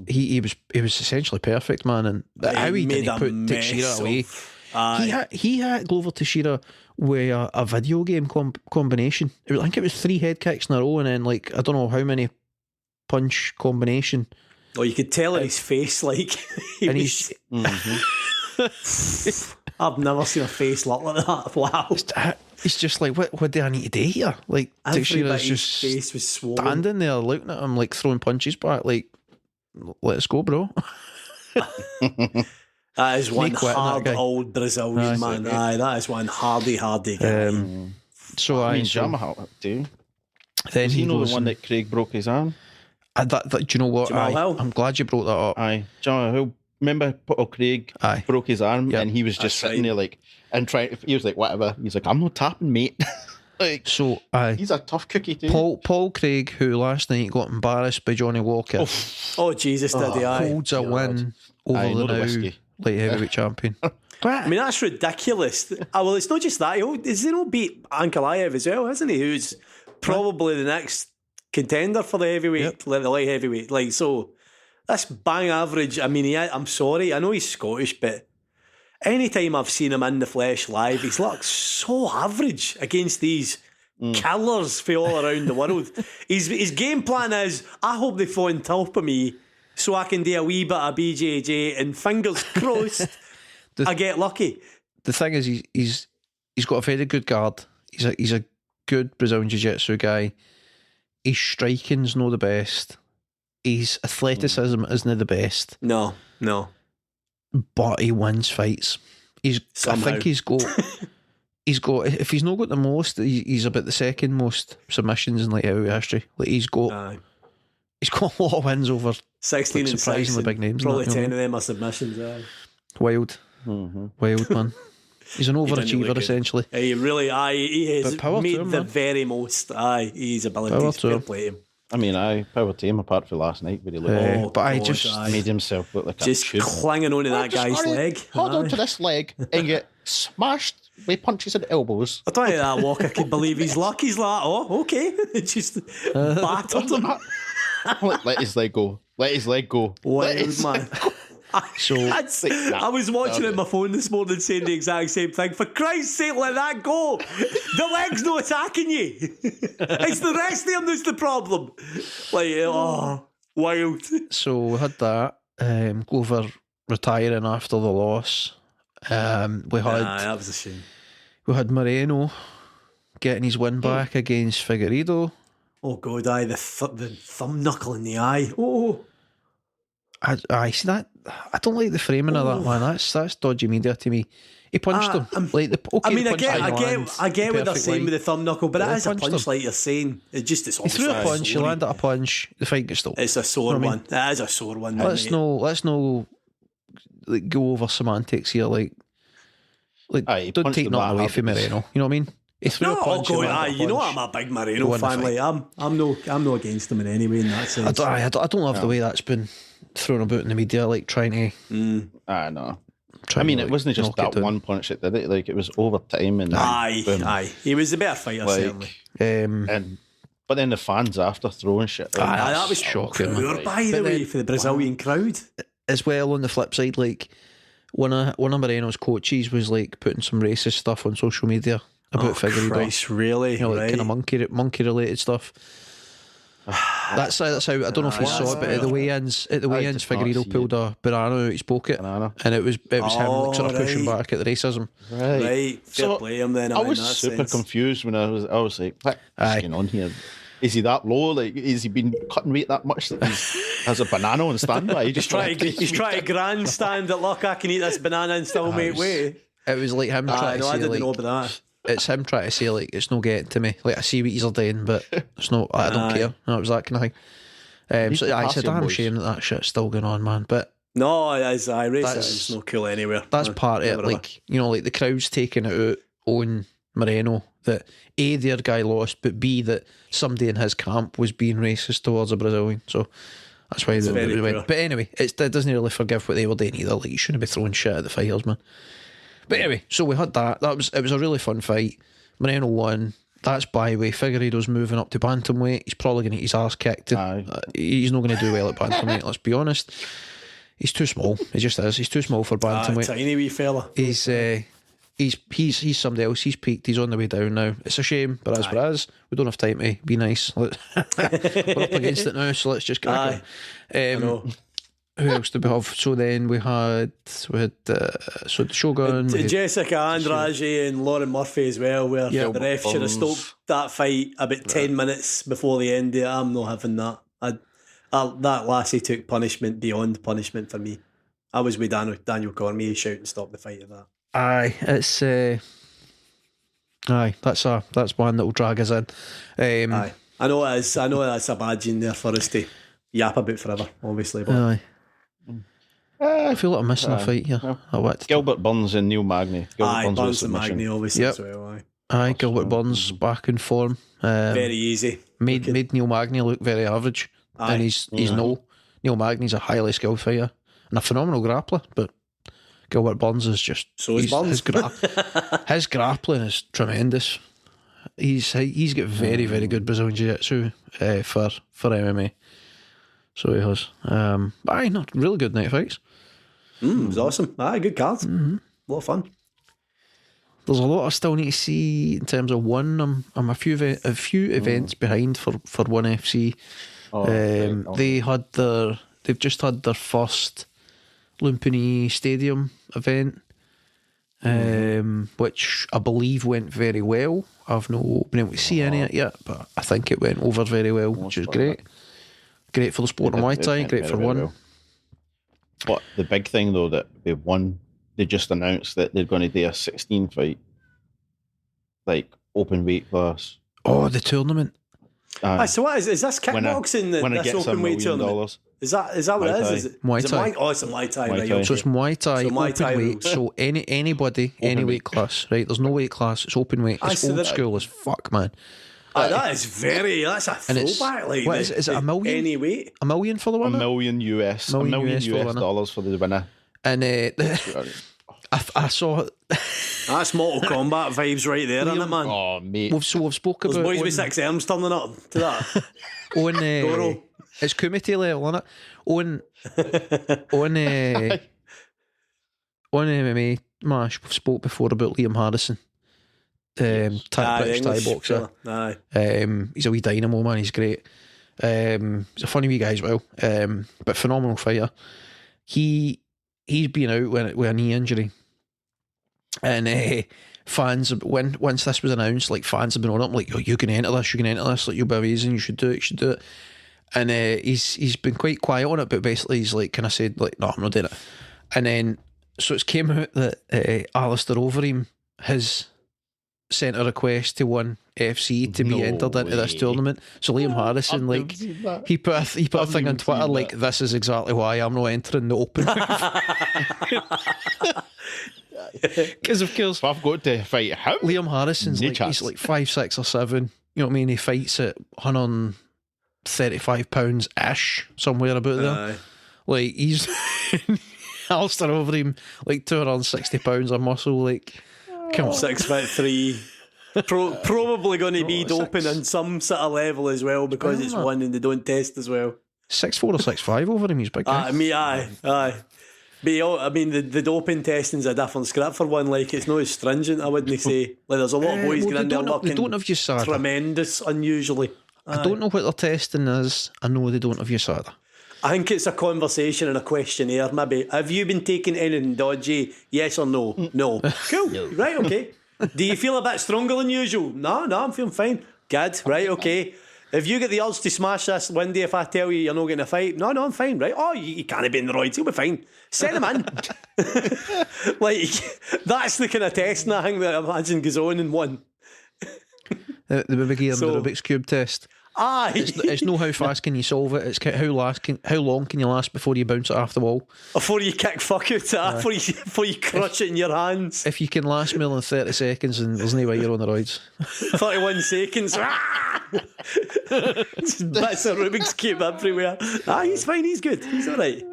he was essentially perfect, man. And how he didn't put Teixeira away. He had Glover Teixeira with a video game combination. I think it was 3 head kicks in a row, and then like I don't know how many punch combination. Oh, you could tell in his face, like he's. I've never seen a face look like that. Wow. It's just like, what do I need to do here? Like, Teixeira's just face was swollen. Standing there looking at him, like throwing punches back, like, let's go, bro. That is one hard old Brazilian man. Aye, that is one hardy guy. So I mean, Jamal do. Then he know the one that Craig broke his arm. Do you know what? I'm glad you brought that up. Aye, Jamal Hill. Remember, Craig broke his arm, and he was just sitting there like, and trying. He was like, whatever. He's like, I'm not tapping, mate. Like, so he's a tough cookie too. Paul Craig, who last night got embarrassed by Johnny Walker. Oh Jesus, did he? Holds a win over the now light heavyweight champion. I mean, that's ridiculous. Well, it's not just that. He's beat Ankalaev as well, hasn't he? Who's probably the next contender for the heavyweight, the light heavyweight. Like, so that's bang average. I mean, I'm sorry. I know he's Scottish, but anytime I've seen him in the flesh live, he's looked so average against these killers for all around the world. His game plan is, I hope they fall in top of me so I can do a wee bit of BJJ, and fingers crossed I get lucky. The thing is, he's got a very good guard. He's a good Brazilian Jiu-Jitsu guy. His striking's not the best. His athleticism isn't the best. No. But he wins fights. I think he's got. If he's not got the most, he's about the second most submissions in like heavyweight history. Like he's got a lot of wins over 16 and surprisingly big names. Probably 10 of them are submissions. Wild, wild man. He's an overachiever essentially. He really, he has made him, the very most. His abilities to play him. I mean, power to him apart from last night where he looked. But I just made himself look like just clinging on to that guy's leg. Hold on to this leg and get smashed with punches and elbows. I don't think that Walker could believe his luck. He's like, oh, okay, just battered him. Let his leg go. Wild man. So I was watching it on my phone this morning saying the exact same thing. For Christ's sake, let that go. The leg's not attacking you. It's the rest of him that's the problem. Like, wild. So we had that. Glover retiring after the loss. That was a shame. We had Moreno getting his win back against Figueiredo. Oh God, the thumb knuckle in the eye. Oh, I see that. I don't like the framing of that, man. That's dodgy media to me. He punched him. Like I get what they're saying with the thumb knuckle, but it is a punch, like you're saying. It's he threw a punch. He landed a punch. The fight gets stopped. It's a sore one. It is a sore one. Let's no like go over semantics here. Like don't take nothing away from Moreno. You know what I mean? He threw a punch. You know I'm a big Moreno fan. Like I'm no against him in any way in that sense. I don't love the way that's been thrown about in the media, like trying to. I know. I mean, it wasn't just that one punch that did it. Like it was over time, and aye. He was a better fighter, certainly. But then the fans after throwing shit. That was shocking. By the way, for the Brazilian crowd as well. On the flip side, like one of Moreno's coaches was like putting some racist stuff on social media about Figueiredo. Christ, really? Like kind of monkey related stuff. That's how I don't know if you saw it, but at the weigh-ins, Figueiredo pulled a banana out his pocket, and it was him like, sort of pushing back at the racism. Right. Fair play him then. I was super confused when I was like, what's going on here? Is he that low? Like, has he been cutting weight that much that he has a banana on standby? He's trying to grandstand at look, I can eat this banana and still make weight. It was like him trying to say, I didn't know about that. It's him trying to say, like, it's no getting to me. Like, I see what you're doing, but it's no, I don't care. No, it was that kind of thing. So I said, I'm ashamed that shit's still going on, man. But no, it's no cool anywhere. That's part of it. Like, you know, like the crowd's taking it out on Moreno that A, their guy lost, but B, that somebody in his camp was being racist towards a Brazilian. So that's why they went. But anyway, it doesn't really forgive what they were doing either. Like, you shouldn't be throwing shit at the fighters, man. But anyway, so we had that. It was a really fun fight. Moreno won. That's by the way. Figueiredo's moving up to bantamweight. He's probably going to get his arse kicked. He's not going to do well at bantamweight. Let's be honest. He's too small. He just is. He's too small for bantamweight. Tiny wee fella. He's somebody else. He's peaked. He's on the way down now. It's a shame, but as for us, we don't have time to be nice. We're up against it now, so let's just crack on. Who else did we have? So then we had the Shogun, Jessica Andrade and Lauren Murphy as well, where the ref should have stopped that fight about 10 minutes before the end of it. I'm not having that. That lassie took punishment beyond punishment for me. I was with Daniel Cormier shouting stop the fight of that. Aye, it's that's one that will drag us in. Aye, I know it is. I know that's a badge in there for us to yap about forever, obviously. But aye. I feel like I'm missing a fight here. Gilbert Burns and Neil Magny. Burns and Magny, obviously, as well. Aye, Gilbert Burns back in form. Very easy. Made Neil Magny look very average. And he's no. Neil Magny's a highly skilled fighter and a phenomenal grappler, but Gilbert Burns is just... So is Burns. His grappling is tremendous. He's got very, very good Brazilian Jiu-Jitsu for MMA. So he has. Aye, not really good night fights. It was awesome. Aye, good card. A lot of fun. There's a lot I still need to see in terms of one. I'm a few events behind for ONE FC. They've just had their first Lumpini Stadium event, which I believe went very well. I've not been able to see any of it yet, but I think it went over very well, which is great. Great for the sport of Muay Thai, great for one. Well. But the big thing though that they won, they just announced that they're going to do a 16 fight, like open weight class. Oh, the tournament. So what is this kickboxing? This open weight tournament? Is that what it is? Is it Muay Thai? It's a Muay Thai. Muay right? Thai. So it's Muay Thai, Muay Thai open weight. So anybody, any weight class, right? There's no weight class. It's open weight. It's old school as fuck, man. That's a throwback. Like, what is it? Is it $1 million? Any weight? $1 million for the winner? $1 million US. $1 million US dollars for the winner. And I saw that's Mortal Kombat vibes right there, isn't it, man? Oh, mate. We've spoke about boys with 6 arms turning up to that. It's Kumite level, isn't it? On MMA Mash, we've spoke before about Liam Harrison. British Thai boxer. He's a wee dynamo, man. He's great. He's a funny wee guy as well, but phenomenal fighter. He's been out with a knee injury, and fans, once this was announced, like fans have been on him, like, oh, you can enter this, like, you'll be amazing, you should do it. And he's been quite quiet on it, but basically he's like, kind of said like, no, I'm not doing it. And then so it's came out that Alistair Overeem has sent a request to ONE FC to be entered into this tournament. So Liam Harrison, like, he put a thing on Twitter like, this is exactly why I'm not entering the open. Because of course, if I've got to fight him, Liam Harrison's like, he's like 5, 6 or 7. You know what I mean? He fights at 135 pounds ish, somewhere about there. Like, he's Alistair Overeem, like 260 pounds of muscle. Like, come on, 6'3". Probably going to be doping on some sort of level as well, because it's one and they don't test as well. 6'4" or 6'5" over him, he's big. Aye. But I mean, the doping testing's a different script for one. Like, it's not as stringent, I wouldn't say. Like, there's a lot of boys getting in there looking they don't have USADA. Tremendous, unusually. I don't know what their testing is. I know they don't have USADA. I think it's a conversation and a questionnaire, maybe. Have you been taking anything dodgy? Yes or no? No. Cool. Right, okay. Do you feel a bit stronger than usual? No, I'm feeling fine. Good. Right, okay. If you get the urge to smash this one day, if I tell you you're not going to fight, no, I'm fine, right? Oh, you can't be in the roids, you'll be fine. Send him in. Like, that's the kind of testing I think that I imagine goes on in one. The Rubik's Cube test. Aye. It's no how fast can you solve it, it's how long can you last before you bounce it off the wall. Before you kick fuck out of it, before you crush it in your hands. If you can last more than 30 seconds, and there's no way you're on the roids. 31 seconds. That's a Rubik's Cube everywhere. He's fine, he's good. He's alright.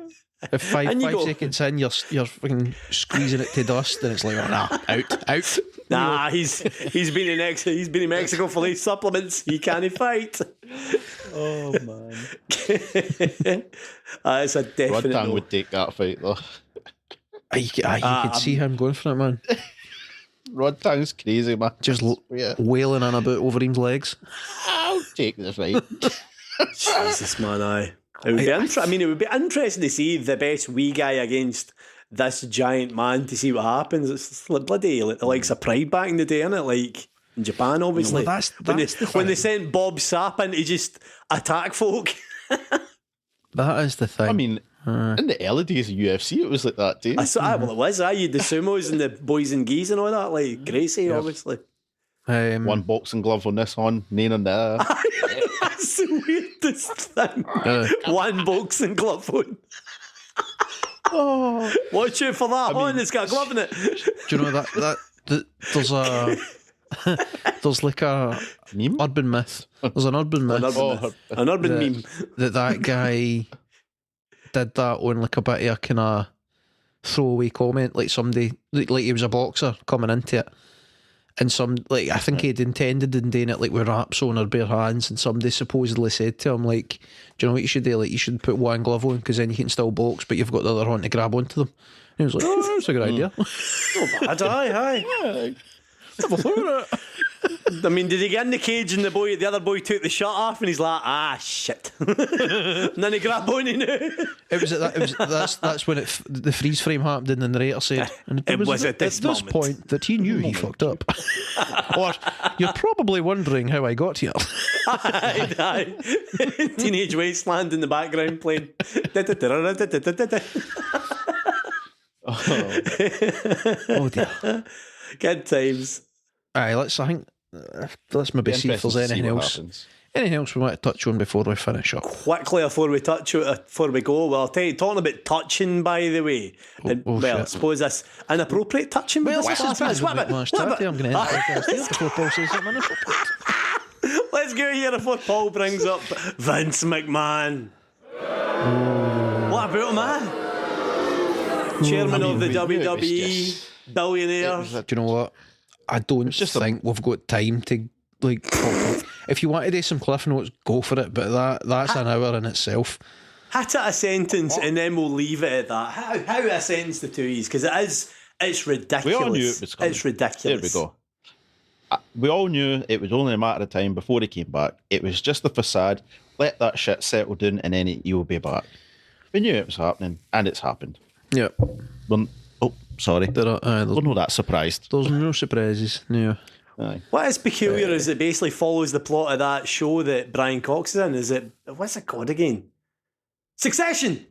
If five And you go- seconds in, you're fucking squeezing it to dust, and it's like, oh, nah, out. Nah, he's been in Mexico for these supplements. He can't fight. Oh man, It's a definite Rodang no. would take that fight though. You could see him going for it, man. Rodang's crazy, man. Just Yeah. wailing on about Wolverine's legs. I'll take this fight. Jesus, man, aye. It would be interesting to see the best wee guy against this giant man to see what happens. It's like bloody like the likes of Pride back in the day, innit? Like in Japan, obviously. Well, that's when they sent Bob Sapp in to just attack folk. That is the thing. I mean, in the early days of UFC, it was like that too. Well, it was. You had the sumos and the boys and geese and all that, like Gracie, obviously. One boxing glove on this one, none on that. That's the weirdest thing. One boxing glove on. Oh, Watch out for that one. It's got a glove in it. Do you know that there's a there's like a meme? urban myth. There's an urban myth. An urban meme. That guy did that on like a bit of a kind of throwaway comment, like somebody like he was a boxer coming into it, and I think he'd intended in doing it like with wraps on or bare hands, and somebody supposedly said to him like, do you know what you should do? Like you should put one glove on because then you can still box, but you've got the other one to grab onto them. And he was like, oh, that's a good idea. Not bad, aye. never thought of it. I mean, did he get in the cage and the other boy took the shirt off and he's like, shit. And then he grabbed on and that's when the freeze frame happened and the narrator said, and it was at this point that he knew he fucked up. Or, you're probably wondering how I got here. Aye. Teenage Wasteland in the background playing. Oh dear. Good times. Aye, let's maybe see if there's anything else. Anything else we want to touch on before we finish up? Quickly before we go, well, I'll tell you, talking about touching, by the way. I suppose that's inappropriate touching. Well, this is Midweek Mashed Tattie. I'm going to end the podcast here before Paul says something inappropriate. Let's go here before Paul brings up Vince McMahon. What about him, man? Chairman of the WWE, billionaire. Do you know what? I don't think we've got time to like. If you want to do some cliff notes, go for it. But that's an hour in itself. Hit it a sentence and then we'll leave it at that. How a sentence to two E's, because it's ridiculous. We all knew it was coming. It's ridiculous. There we go. We all knew it was only a matter of time before he came back. It was just the facade. Let that shit settle down, and then he will be back. We knew it was happening, and it's happened. Yeah. Sorry. We're not that surprised. There's no surprises. No. Aye. What is peculiar is it basically follows the plot of that show that Brian Cox is in. Is it, what's it called again? Succession.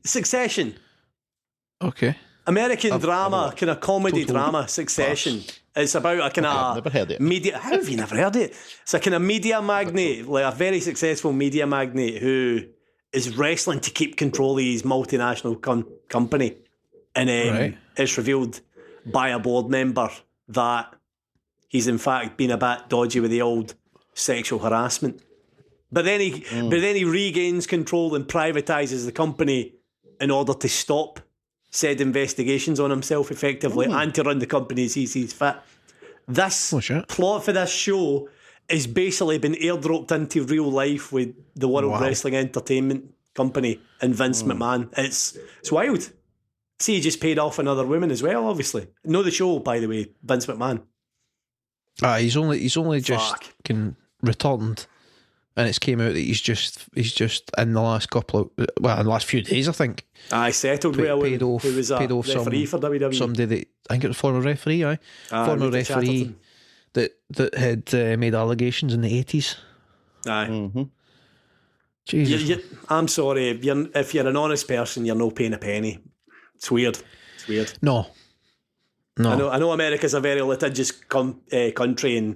Okay. American drama, kind of comedy drama, Succession. It's about a kind of never heard it. media. How have you never heard it? It's a kind of media magnate, like a very successful media magnate who is wrestling to keep control of his multinational company. And it's revealed by a board member that he's in fact been a bit dodgy with the old sexual harassment. But then he regains control and privatises the company in order to stop said investigations on himself effectively and to run the company as he sees fit. This plot for this show has basically been airdropped into real life with the World Wrestling Entertainment Company and Vince McMahon. It's wild. See, he just paid off another woman as well, obviously. Know the show, by the way, Vince McMahon. He's only just returned, and it's came out that he's just in the last in the last few days, I think. I settled paid off referee for WWE. Somebody that I think it was former referee, former referee that had made allegations in the 80s. Aye. Mm-hmm. Jesus. I'm sorry, if you're an honest person, you're not paying a penny. It's weird. No. I know America's a very litigious country and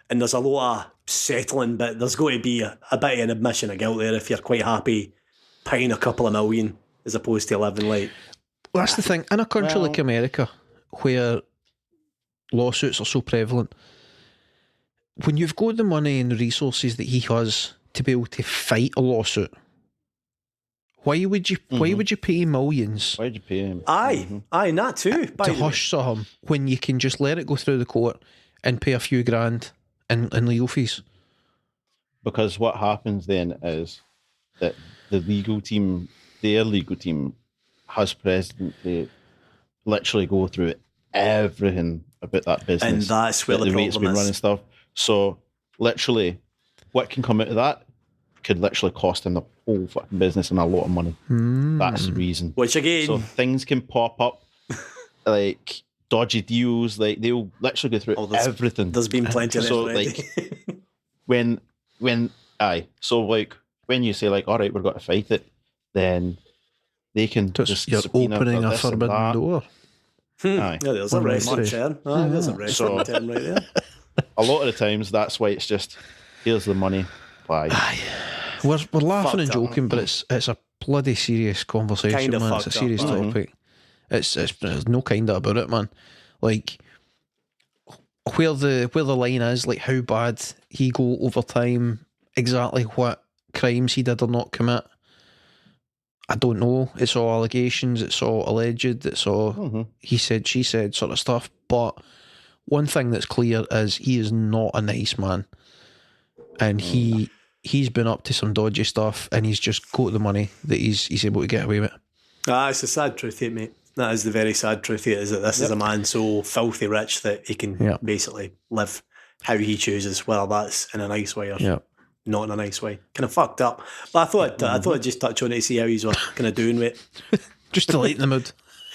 there's a lot of settling, but there's going to be a bit of an admission of guilt there if you're quite happy paying a couple of million as opposed to living like... Well, that's the thing. In a country like America, where lawsuits are so prevalent, when you've got the money and the resources that he has to be able to fight a lawsuit, Why would you pay millions? Why'd you pay him? Aye, and that too. By to the way. hush something when you can just let it go through the court and pay a few grand in legal fees? Because what happens then is that their legal team has precedent to literally go through everything about that business. And that's where the way it's been problem run and is. stuff. So literally, what can come out of that could literally cost them the whole fucking business and a lot of money. That's the reason. Which again, So things can pop up like dodgy deals. Like they'll literally go through everything. there's been plenty of So it already. like so like when you say like, all right, we're going to fight it, then they can just You're subpoena opening for a this and forbidden that. door. Aye. Yeah, there's a One wrestling way. term. Aye, there's a wrestling So- term right there. A lot of the times, that's why it's just here's the money. Bye. We're laughing and Fucked up. joking, but it's a bloody serious conversation, Kinda man. It's a fucked up, serious aye. topic. It's there's no kinda about it, man. Like where the line is, like how bad he go over time, exactly what crimes he did or not commit. I don't know. It's all allegations. It's all alleged. It's all he said, she said sort of stuff. But one thing that's clear is he is not a nice man, and he's been up to some dodgy stuff, and he's just got the money that he's able to get away with. It's the sad truth here, mate. That is the very sad truth here, is that this is a man so filthy rich that he can basically live how he chooses, whether that's in a nice way or not in a nice way. Kind of fucked up. But I thought I'd just touch on it to see how he's kind of doing with it. Just to lighten the mood.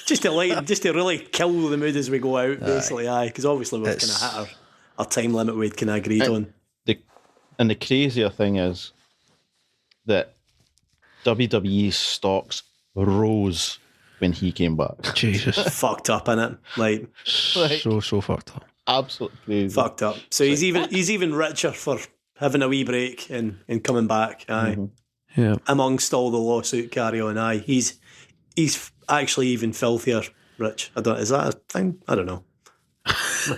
Just to really kill the mood as we go out, basically, because obviously we've kind of hit our time limit we'd kind of agreed on. And the crazier thing is that WWE's stocks rose when he came back. Jesus. Fucked up, innit? Like so fucked up. Absolutely crazy. fucked up. So he's even richer for having a wee break and coming back. Aye. Yeah. Amongst all the lawsuit carry on. Aye. He's actually even filthier rich. Is that a thing? I don't know.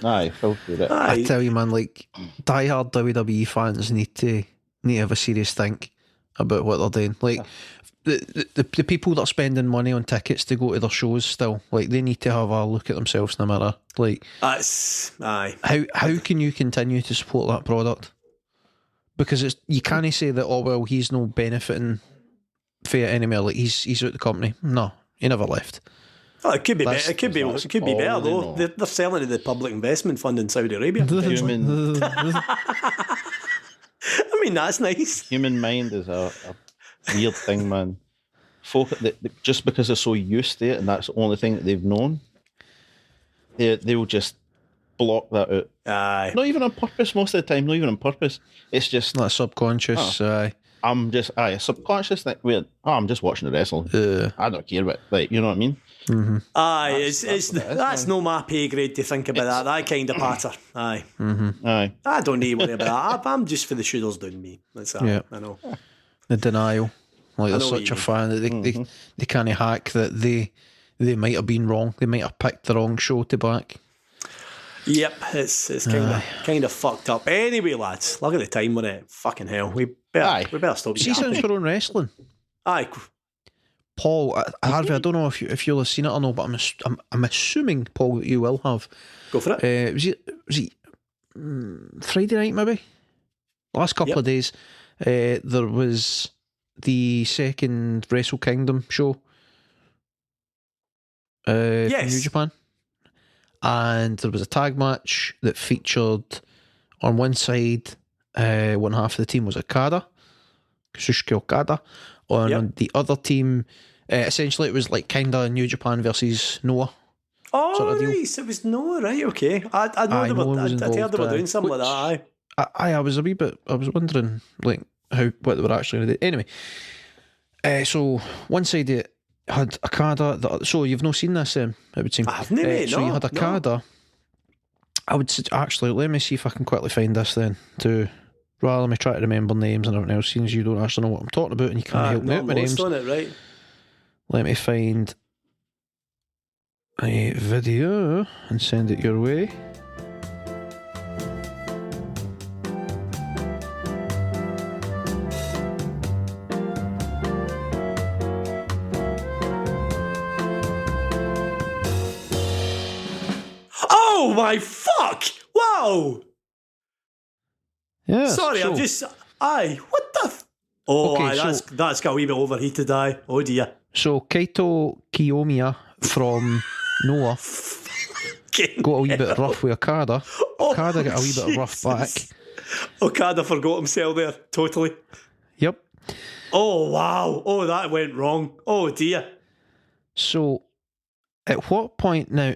Aye, filthy rich. I tell you, man, like diehard WWE fans need to have a serious think about what they're doing. Like the people that are spending money on tickets to go to their shows still, like they need to have a look at themselves in the mirror. Like aye. How can you continue to support that product? Because you can't say that, oh well, he's no benefiting for it anymore. Like he's out the company. No, he never left. Oh, it could be better. It could be better though. They're selling to the Public Investment Fund in Saudi Arabia. Human I mean, that's nice. human mind is a weird thing, man. Folk, just because they're so used to it and that's the only thing that they've known, they'll just block that out. Aye. Not even on purpose most of the time, not even on purpose. It's just, That subconscious. I'm just, subconscious, like, weird. Oh, I'm just watching the wrestling. I don't care about, like, you know what I mean? Aye, that's no my pay grade to think about that kind of patter. Aye. Aye. I don't need to worry about that. I'm just for the shooters doing me. That's that. Yeah. I know. The denial. Like they're know what such you a mean. fan that they can't hack that they might have been wrong. They might have picked the wrong show to back. Yep, it's kind of fucked up. Anyway, lads, look at the time with it. Fucking hell, we better stop. See, since we're on wrestling, Aye, Paul, Harvey, I don't know if you'll have seen it or no, but I'm assuming, Paul, that you will have. go for it. Was it Friday night maybe? Last couple of days, there was the second Wrestle Kingdom show. From New Japan. And there was a tag match that featured, on one side, one half of the team was Okada, Kazuchika Okada. On the other team, essentially it was like kind of New Japan versus Noah. Oh, sort of deal. nice. It was Noah, right? Okay. I know they were. I'd heard they were doing something like that. Aye. I was wondering like what they were actually going to do. Anyway, so one side it had Okada. So you've not seen this, it would seem. I haven't, mate. So you had Okada. No. I would actually let me see if I can quickly find this then. Rather than me try to remember names and everything else, seeing as you don't actually know what I'm talking about and you can't help me out with names. On it, right? Let me find a video and send it your way. Oh my fuck! Wow. Yeah. Sorry, I'm just. Aye, what the? Oh, Okay, aye, so- that's got a wee bit overheated. Aye. Oh dear. So Kaito Kiyomiya from Noah got a wee bit rough with Okada. Okada got a wee bit rough back. Okada forgot himself there, totally. Yep. Oh, wow. Oh, that went wrong. Oh, dear. So, at what point now?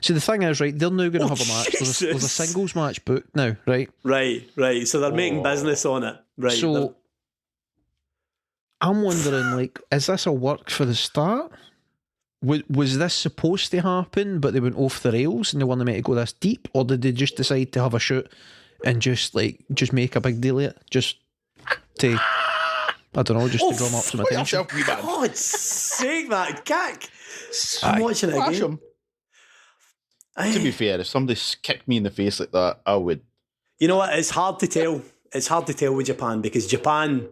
So the thing is, right, they're now going to have a match. There's a Jesus. singles match booked now, right? Right. So they're making business on it. Right. So, I'm wondering, like, is this a work for the start? Was this supposed to happen, but they went off the rails and they weren't meant to go this deep, or did they just decide to have a shoot and just make a big deal of it, just to, I don't know, just to drum up some attention? For God's sake, that kick. I'm watching it Flash again. him. To be fair, if somebody kicked me in the face like that, I would. You know what? It's hard to tell. It's hard to tell with Japan, because Japan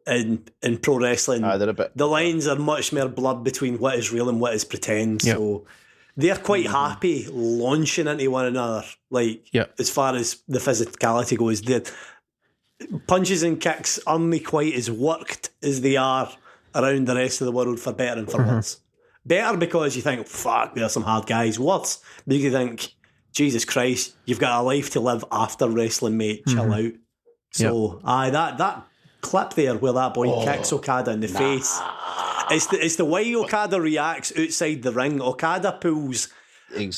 in pro wrestling, they're a bit. the lines are much more blurred between what is real and what is pretend. Yep. So they're quite happy launching into one another. Like, as far as the physicality goes, the punches and kicks aren't quite as worked as they are around the rest of the world, for better and for worse. Better because you think, fuck, there are some hard guys. Worse because you think, Jesus Christ, you've got a life to live after wrestling, mate. Chill out. So, that clip there where that boy kicks Okada in the face. It's the way Okada reacts outside the ring. Okada pulls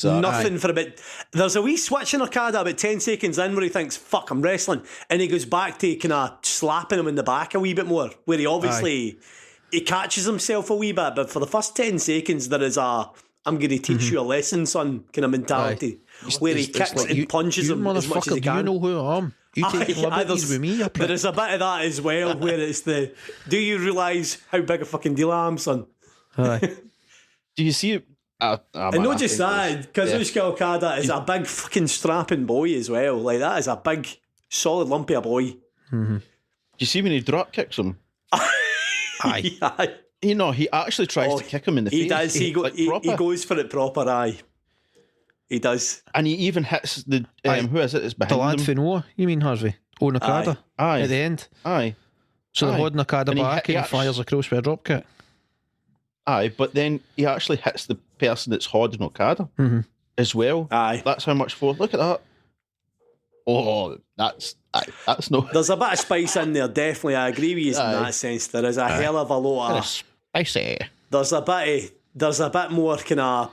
nothing for a bit. There's a wee switch in Okada about 10 seconds in where he thinks, fuck, I'm wrestling. And he goes back to kind of slapping him in the back a wee bit more, where he obviously... He catches himself a wee bit, but for the first 10 seconds, there is a I'm going to teach you a lesson, son kind of mentality, where he kicks like, and punches him as much as he can. You know who I am. You take liberties with me. There is a bit of that as well, where it's the, do you realise how big a fucking deal I am, son? Aye. Do you see it? And not just that, Kazuchika Okada is a big fucking strapping boy as well. Like, that is a big, solid lumpy a boy. Do you see when he drop kicks him? Aye. Aye. You know, he actually tries to kick him in the face. He does. He goes for it proper, aye. He does. And he even hits the... who is it that's behind the lad him? for Noah, you mean, Harvey? Oh, Okada. Aye. At the end. Aye. So they're holding Okada back and he fires across with a drop kick. Aye, but then he actually hits the person that's holding Okada as well. Aye. That's how much force. Look at that. Oh, that's no... There's a bit of spice in there, definitely. I agree with you in that sense. There is a hell of a lot of... Spicy. There's a bit more kind of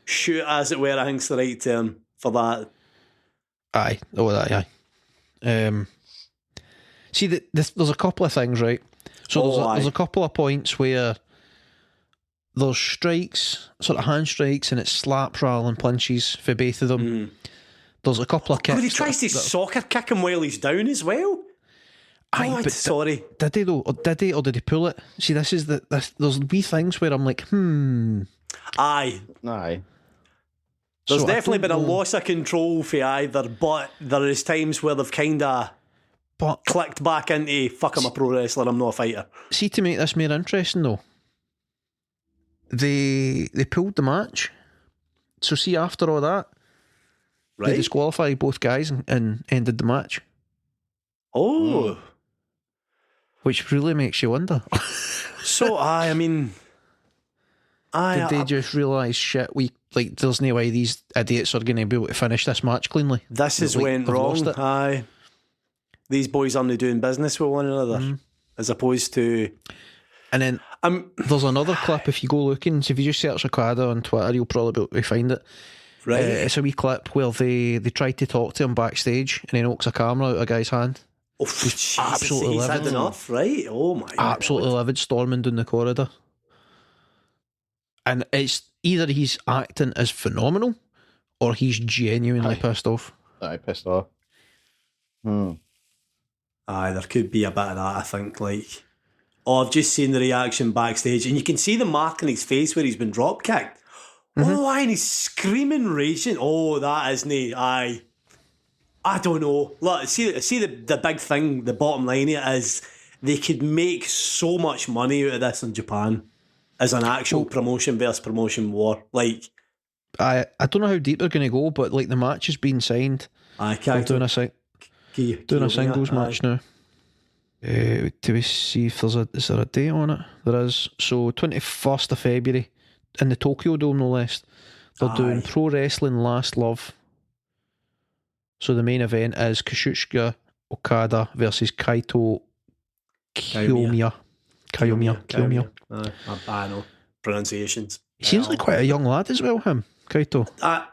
shoot, as it were, I think's the right term for that. Aye. Oh, that, aye. See, there's a couple of things, right? So there's a couple of points where there's strikes, sort of hand strikes, and it's slaps rather than punches for both of them. There's a couple of kicks. But he tries to soccer kick him while he's down as well. Aye, but sorry. Did he though? Or did he pull it? See, there's wee things where I'm like, Aye. There's definitely been a loss of control for either, but there is times where they've kind of clicked back into, fuck, I'm a pro wrestler, I'm not a fighter. See, to make this more interesting though, they pulled the match. So see, after all that, they disqualified both guys and ended the match. Oh. Which really makes you wonder. So, I mean... Did they just realise, shit, there's no way these idiots are going to be able to finish this match cleanly? This has went wrong. Aye. These boys aren't doing business with one another, as opposed to... And then there's another clip, if you go looking, so if you just search Okada on Twitter, you'll probably be able to find it. Right. It's a wee clip where they tried to talk to him backstage and he knocks a camera out of a guy's hand. Oh, he's absolutely livid. He's had enough, right? Oh my God. Absolutely livid, storming down the corridor. And it's either he's acting as phenomenal or he's genuinely pissed off. Aye, pissed off. Aye, there could be a bit of that, I think. Like, I've just seen the reaction backstage and you can see the mark on his face where he's been drop kicked. Oh, and he's screaming, raging. Oh, that isn't he? Aye. I don't know. Look, see the big thing, the bottom line here is they could make so much money out of this in Japan as an actual promotion versus promotion war. Like, I don't know how deep they're going to go, but like the match has been signed. They're doing a singles match now. Do we see if is there a date on it? There is. So 21st of February in the Tokyo Dome, no less. They're doing Pro Wrestling Last Love. So the main event is Kazuchika Okada versus Kaito Kiyomiya. I know pronunciations. He seems like quite a young lad as well, him, Kaito.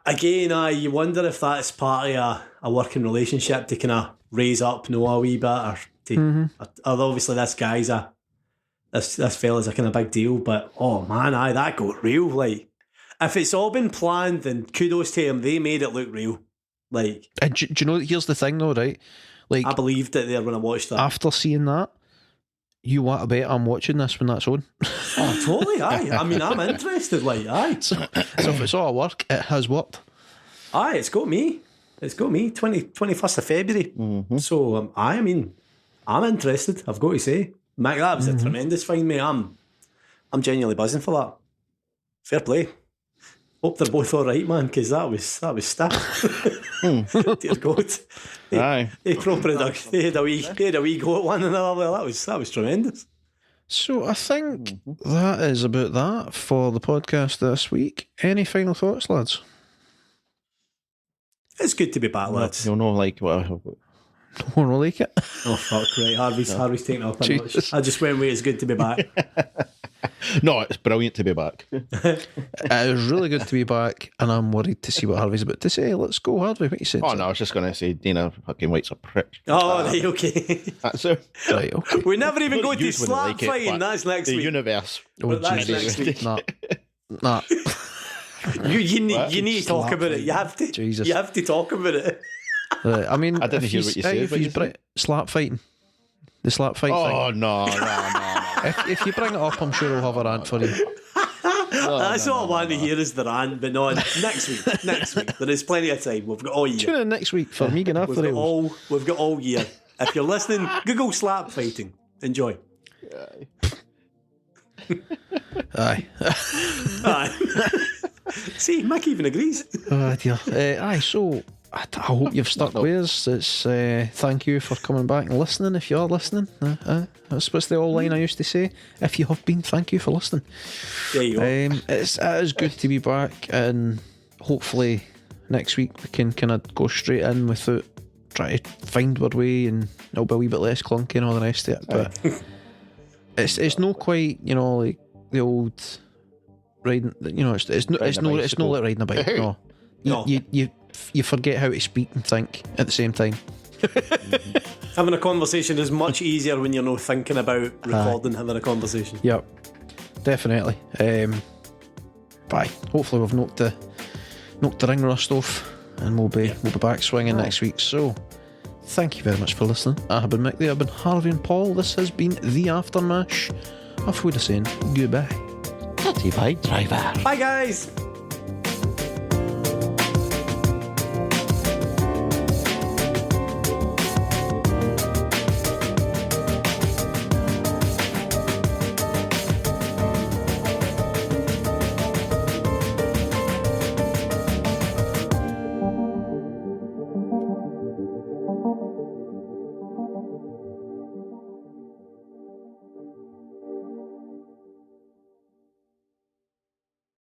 Again, you wonder if that's part of a working relationship to kind of raise up Noah a wee bit, or to, obviously this guy's this fella's a kind of big deal, but oh man, that got real. Like, if it's all been planned, then kudos to him. They made it look real. Like, and do you know? Here's the thing, though, right? Like, I believed it there when I watched that. After seeing that, you want to bet I'm watching this when that's on. Oh, totally, aye. I mean, I'm interested, like, aye. So if it's all work, it has worked. Aye, it's got me. 21st of February. Mm-hmm. So, I mean, I'm interested, I've got to say. Mick, that was a tremendous find, mate. I'm genuinely buzzing for that. Fair play. Hope they're both all right, man, because that was stiff. Dear God. They had a wee go at one another. Well, that was tremendous. So I think that is about that for the podcast this week. Any final thoughts, lads? It's good to be back, lads. You'll know, like, what? Don't like it. Oh fuck! Right, Harvey's taking it up a notch. I just went with it's good to be back. No, it's brilliant to be back. It was really good to be back, and I'm worried to see what Harvey's about to say. Let's go, Harvey. What you saying? Oh no, I was just going to say Dana fucking White's a prick. Oh, right, okay. That's it. Right, okay. We never even go to slap fighting. That's next week. The universe. Oh, that's next week. Nah. You need to talk about it. You have to. Jesus. You have to talk about it. I mean, I didn't hear what you said. Slap fighting. The slap fight thing. Oh, no. If you bring it up, I'm sure we'll have a rant for you. That's all I want to hear is the rant, but no, next week. There is plenty of time. We've got all year. Tune in next week for me getting after it. We've got all year. If you're listening, Google slap fighting. Enjoy. Aye. See, Mick even agrees. Oh dear. So I hope you've stuck with us. It's thank you for coming back and listening. If you are listening, that's what's the old line I used to say. If you have been, thank you for listening. There you go. It is good to be back, and hopefully next week we can kind of go straight in without trying to find our way, and it'll be a wee bit less clunky and all the rest of it. But it's not quite, like the old riding. It's not like riding a bike. No, you forget how to speak and think at the same time. Having a conversation is much easier when you're not thinking about recording. Having a conversation. Yep, definitely. Bye. Hopefully we've knocked the ring rust off, and we'll be back swinging next week. So thank you very much for listening. I have been Mick, there have been Harvey and Paul. This has been the Aftermash. Off with the saying goodbye. Tattie Driver. Bye guys.